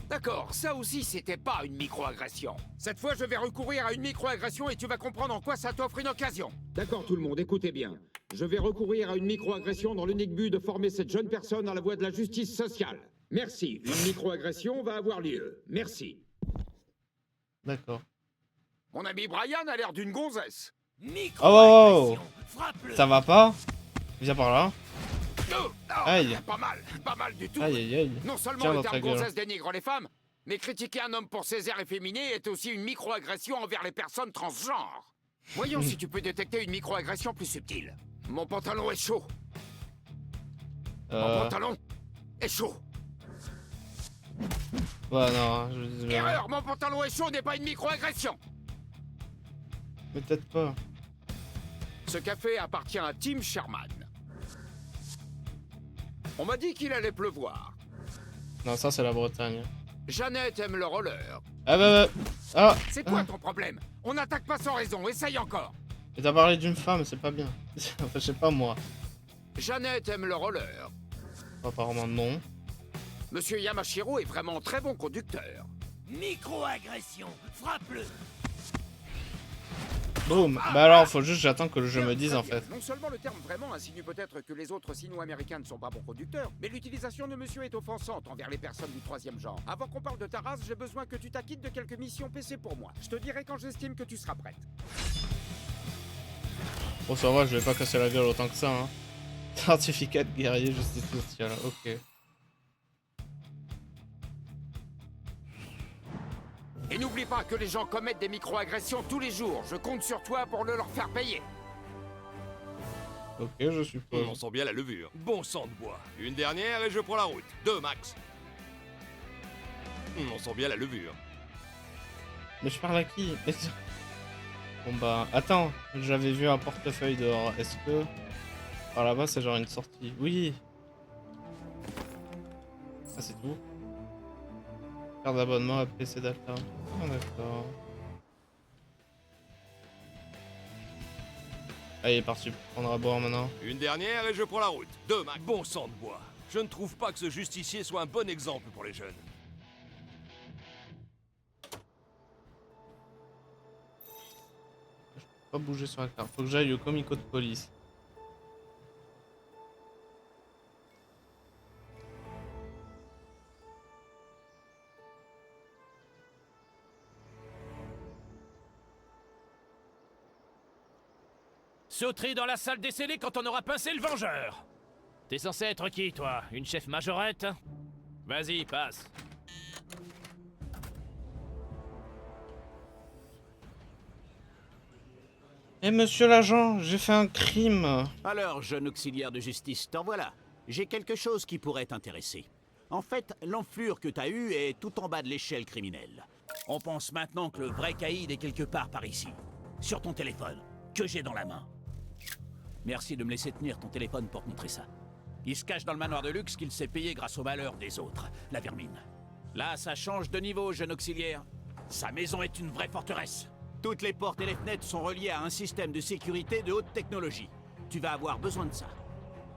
D'accord, ça aussi c'était pas une microagression. Cette fois je vais recourir à une microagression et tu vas comprendre en quoi ça t'offre une occasion. D'accord tout le monde, écoutez bien. Je vais recourir à une microagression dans l'unique but de former cette jeune personne à la voie de la justice sociale. Merci, une microagression va avoir lieu. Merci. D'accord. Mon ami Brian a l'air d'une gonzesse. Oh, ça va pas? Viens par là. Aïe. Pas mal du tout. Aïe, aïe, aïe. Non seulement Tiens, le dans terme ta gueule. gonzesse dénigre les femmes, mais critiquer un homme pour ses airs efféminés est aussi une microagression envers les personnes transgenres. Voyons si tu peux détecter une microagression plus subtile. Mon pantalon est chaud. Mon pantalon est chaud. Ouais, non, je... Erreur, mon pantalon est chaud n'est pas une microagression. Mais peut-être pas. Ce café appartient à Tim Sherman. On m'a dit qu'il allait pleuvoir. Non, ça c'est la Bretagne. Jeannette aime le roller. Ah bah... Ah. C'est quoi ton problème? On n'attaque pas sans raison, essaye encore. Et t'as parlé d'une femme, c'est pas bien. Enfin, je sais pas moi. Jeannette aime le roller. Apparemment non. Monsieur Yamashiro est vraiment très bon conducteur. Microagression, frappe-le. Boum. Bah alors, faut juste que j'attends que le jeu me dise en fait. Non seulement le terme vraiment insinue peut-être que les autres sino-américains ne sont pas bons conducteurs, mais l'utilisation de monsieur est offensante envers les personnes du troisième genre. Avant qu'on parle de ta race, j'ai besoin que tu t'acquittes de quelques missions PC pour moi. Je te dirai quand j'estime que tu seras prête. Bon, ça va, je vais pas casser la gueule autant que ça, hein. Certificat de guerrier, justice sociale, ok. Et n'oublie pas que les gens commettent des micro-agressions tous les jours. Je compte sur toi pour le leur faire payer. Ok, je suppose. On sent bien la levure. Bon sang de bois. Une dernière et je prends la route. 2 max. On sent bien la levure. Mais je parle à qui? Bon bah, attends, j'avais vu un portefeuille dehors. Est-ce que... par là-bas, c'est genre une sortie? Oui. Ah, c'est tout. Carte d'abonnement à PC Data. Ah, d'accord. Ah, il est parti pour prendre à boire maintenant. Une dernière et je prends la route. 2 max. Bon sang de bois. Je ne trouve pas que ce justicier soit un bon exemple pour les jeunes. Pas bouger sur la carte. Faut que j'aille au comico de police. Sauterie dans la salle des scellés quand on aura pincé le vengeur. T'es censé être qui, toi? Une chef majorette? Vas-y, passe. Eh monsieur l'agent, j'ai fait un crime. Alors, jeune auxiliaire de justice, t'en voilà. J'ai quelque chose qui pourrait t'intéresser. En fait, l'enflure que t'as eue est tout en bas de l'échelle criminelle. On pense maintenant que le vrai caïd est quelque part par ici. Sur ton téléphone, que j'ai dans la main. Merci de me laisser tenir ton téléphone pour te montrer ça. Il se cache dans le manoir de luxe qu'il s'est payé grâce au malheur des autres, la vermine. Là, ça change de niveau, jeune auxiliaire. Sa maison est une vraie forteresse. Toutes les portes et les fenêtres sont reliées à un système de sécurité de haute technologie. Tu vas avoir besoin de ça.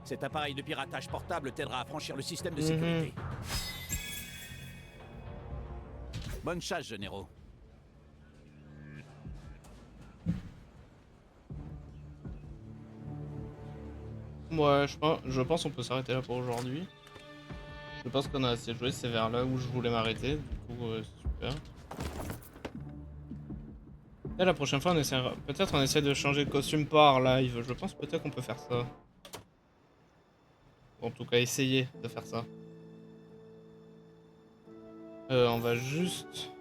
Cet appareil de piratage portable t'aidera à franchir le système de sécurité. Bonne chasse, jeune héros. Ouais, je pense qu'on peut s'arrêter là pour aujourd'hui. Je pense qu'on a assez joué, c'est vers là où je voulais m'arrêter. Du coup, super. Et la prochaine fois, on essaiera. Peut-être on essaie de changer de costume par live. Je pense peut-être qu'on peut faire ça. En tout cas, essayer de faire ça. On va juste.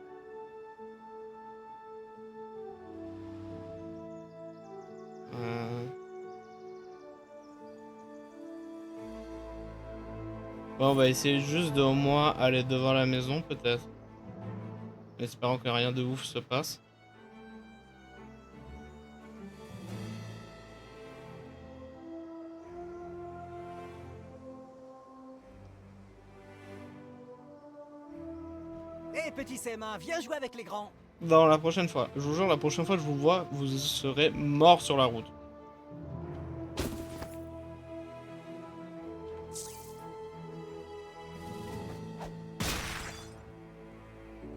Bon, on va essayer juste de au moins aller devant la maison, peut-être. En espérant que rien de ouf se passe. Hé, petit CM1, viens jouer avec les grands. Dans la prochaine fois. Je vous jure, la prochaine fois que je vous vois, vous serez mort sur la route.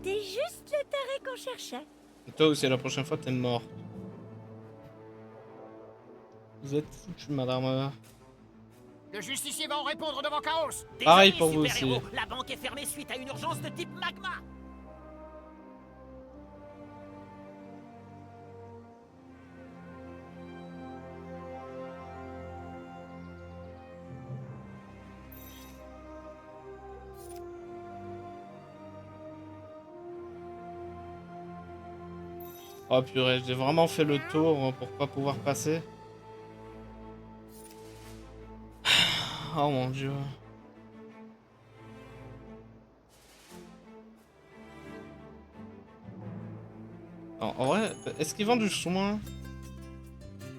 T'es juste le taré qu'on cherchait. Et toi aussi, la prochaine fois, t'es mort. Vous êtes foutu, madame. Le justicier va en répondre devant Chaos. Pareil Désolé, pour vous super-héros, aussi. La banque est fermée suite à une urgence de type magma. Oh purée, j'ai vraiment fait le tour pour pas pouvoir passer. Oh mon dieu. En vrai, est-ce qu'ils vendent du soin?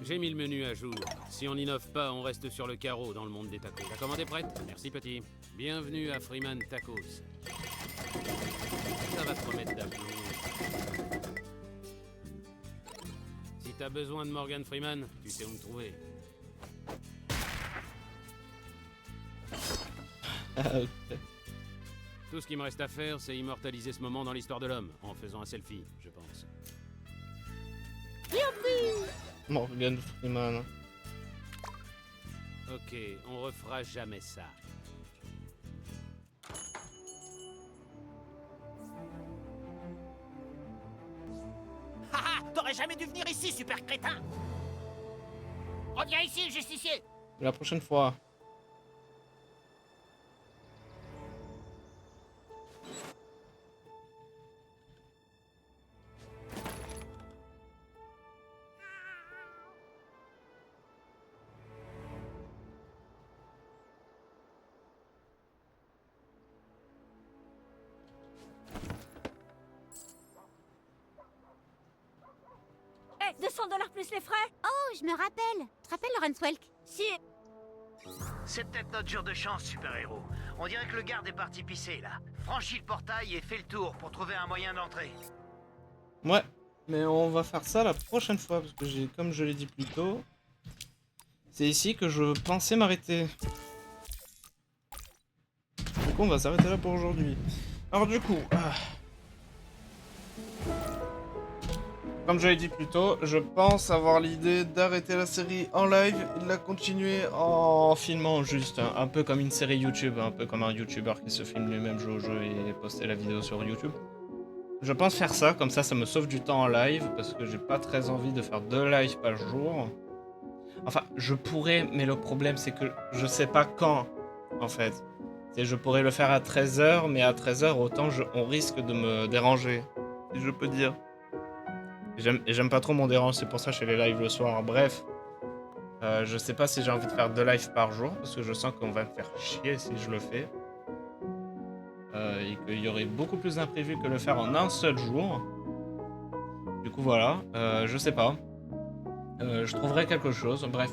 J'ai mis le menu à jour. Si on n'innove pas, on reste sur le carreau dans le monde des tacos. La commande est prête? Merci petit. Bienvenue à Freeman Tacos. Ça va te remettre d'aplomb. Si t'as besoin de Morgan Freeman, tu sais où me trouver. Ok. Tout ce qui me reste à faire, c'est immortaliser ce moment dans l'histoire de l'homme, en faisant un selfie, je pense. Morgan Freeman. Ok, on refera jamais ça. Haha, t'aurais jamais dû venir ici, super crétin. Reviens ici, justicier. La prochaine fois. Eh, 200$ plus les frais? Oh, je me rappelle. Tu te rappelles Lawrence Welk? Si. C'est peut-être notre jour de chance, super-héros. On dirait que le garde est parti pisser, là. Franchis le portail et fais le tour pour trouver un moyen d'entrer. Ouais, mais on va faire ça la prochaine fois, parce que comme je l'ai dit plus tôt, c'est ici que je pensais m'arrêter. Du coup, on va s'arrêter là pour aujourd'hui. Alors du coup, comme je l'ai dit plus tôt, je pense avoir l'idée d'arrêter la série en live et de la continuer en filmant juste, un peu comme une série YouTube, un peu comme un YouTuber qui se filme lui-même jouer au jeu et poster la vidéo sur YouTube. Je pense faire ça, comme ça me sauve du temps en live, parce que j'ai pas très envie de faire 2 lives par jour. Enfin, je pourrais, mais le problème c'est que je sais pas quand, en fait. Je pourrais le faire à 13h, mais à 13h, autant on risque de me déranger, si je peux dire. Et j'aime pas trop mon dérange, c'est pour ça que je fais les lives le soir. Bref, je sais pas si j'ai envie de faire 2 lives par jour, parce que je sens qu'on va me faire chier si je le fais. Et qu'il y aurait beaucoup plus d'imprévus que le faire en un seul jour. Du coup voilà, je sais pas. Je trouverai quelque chose, bref.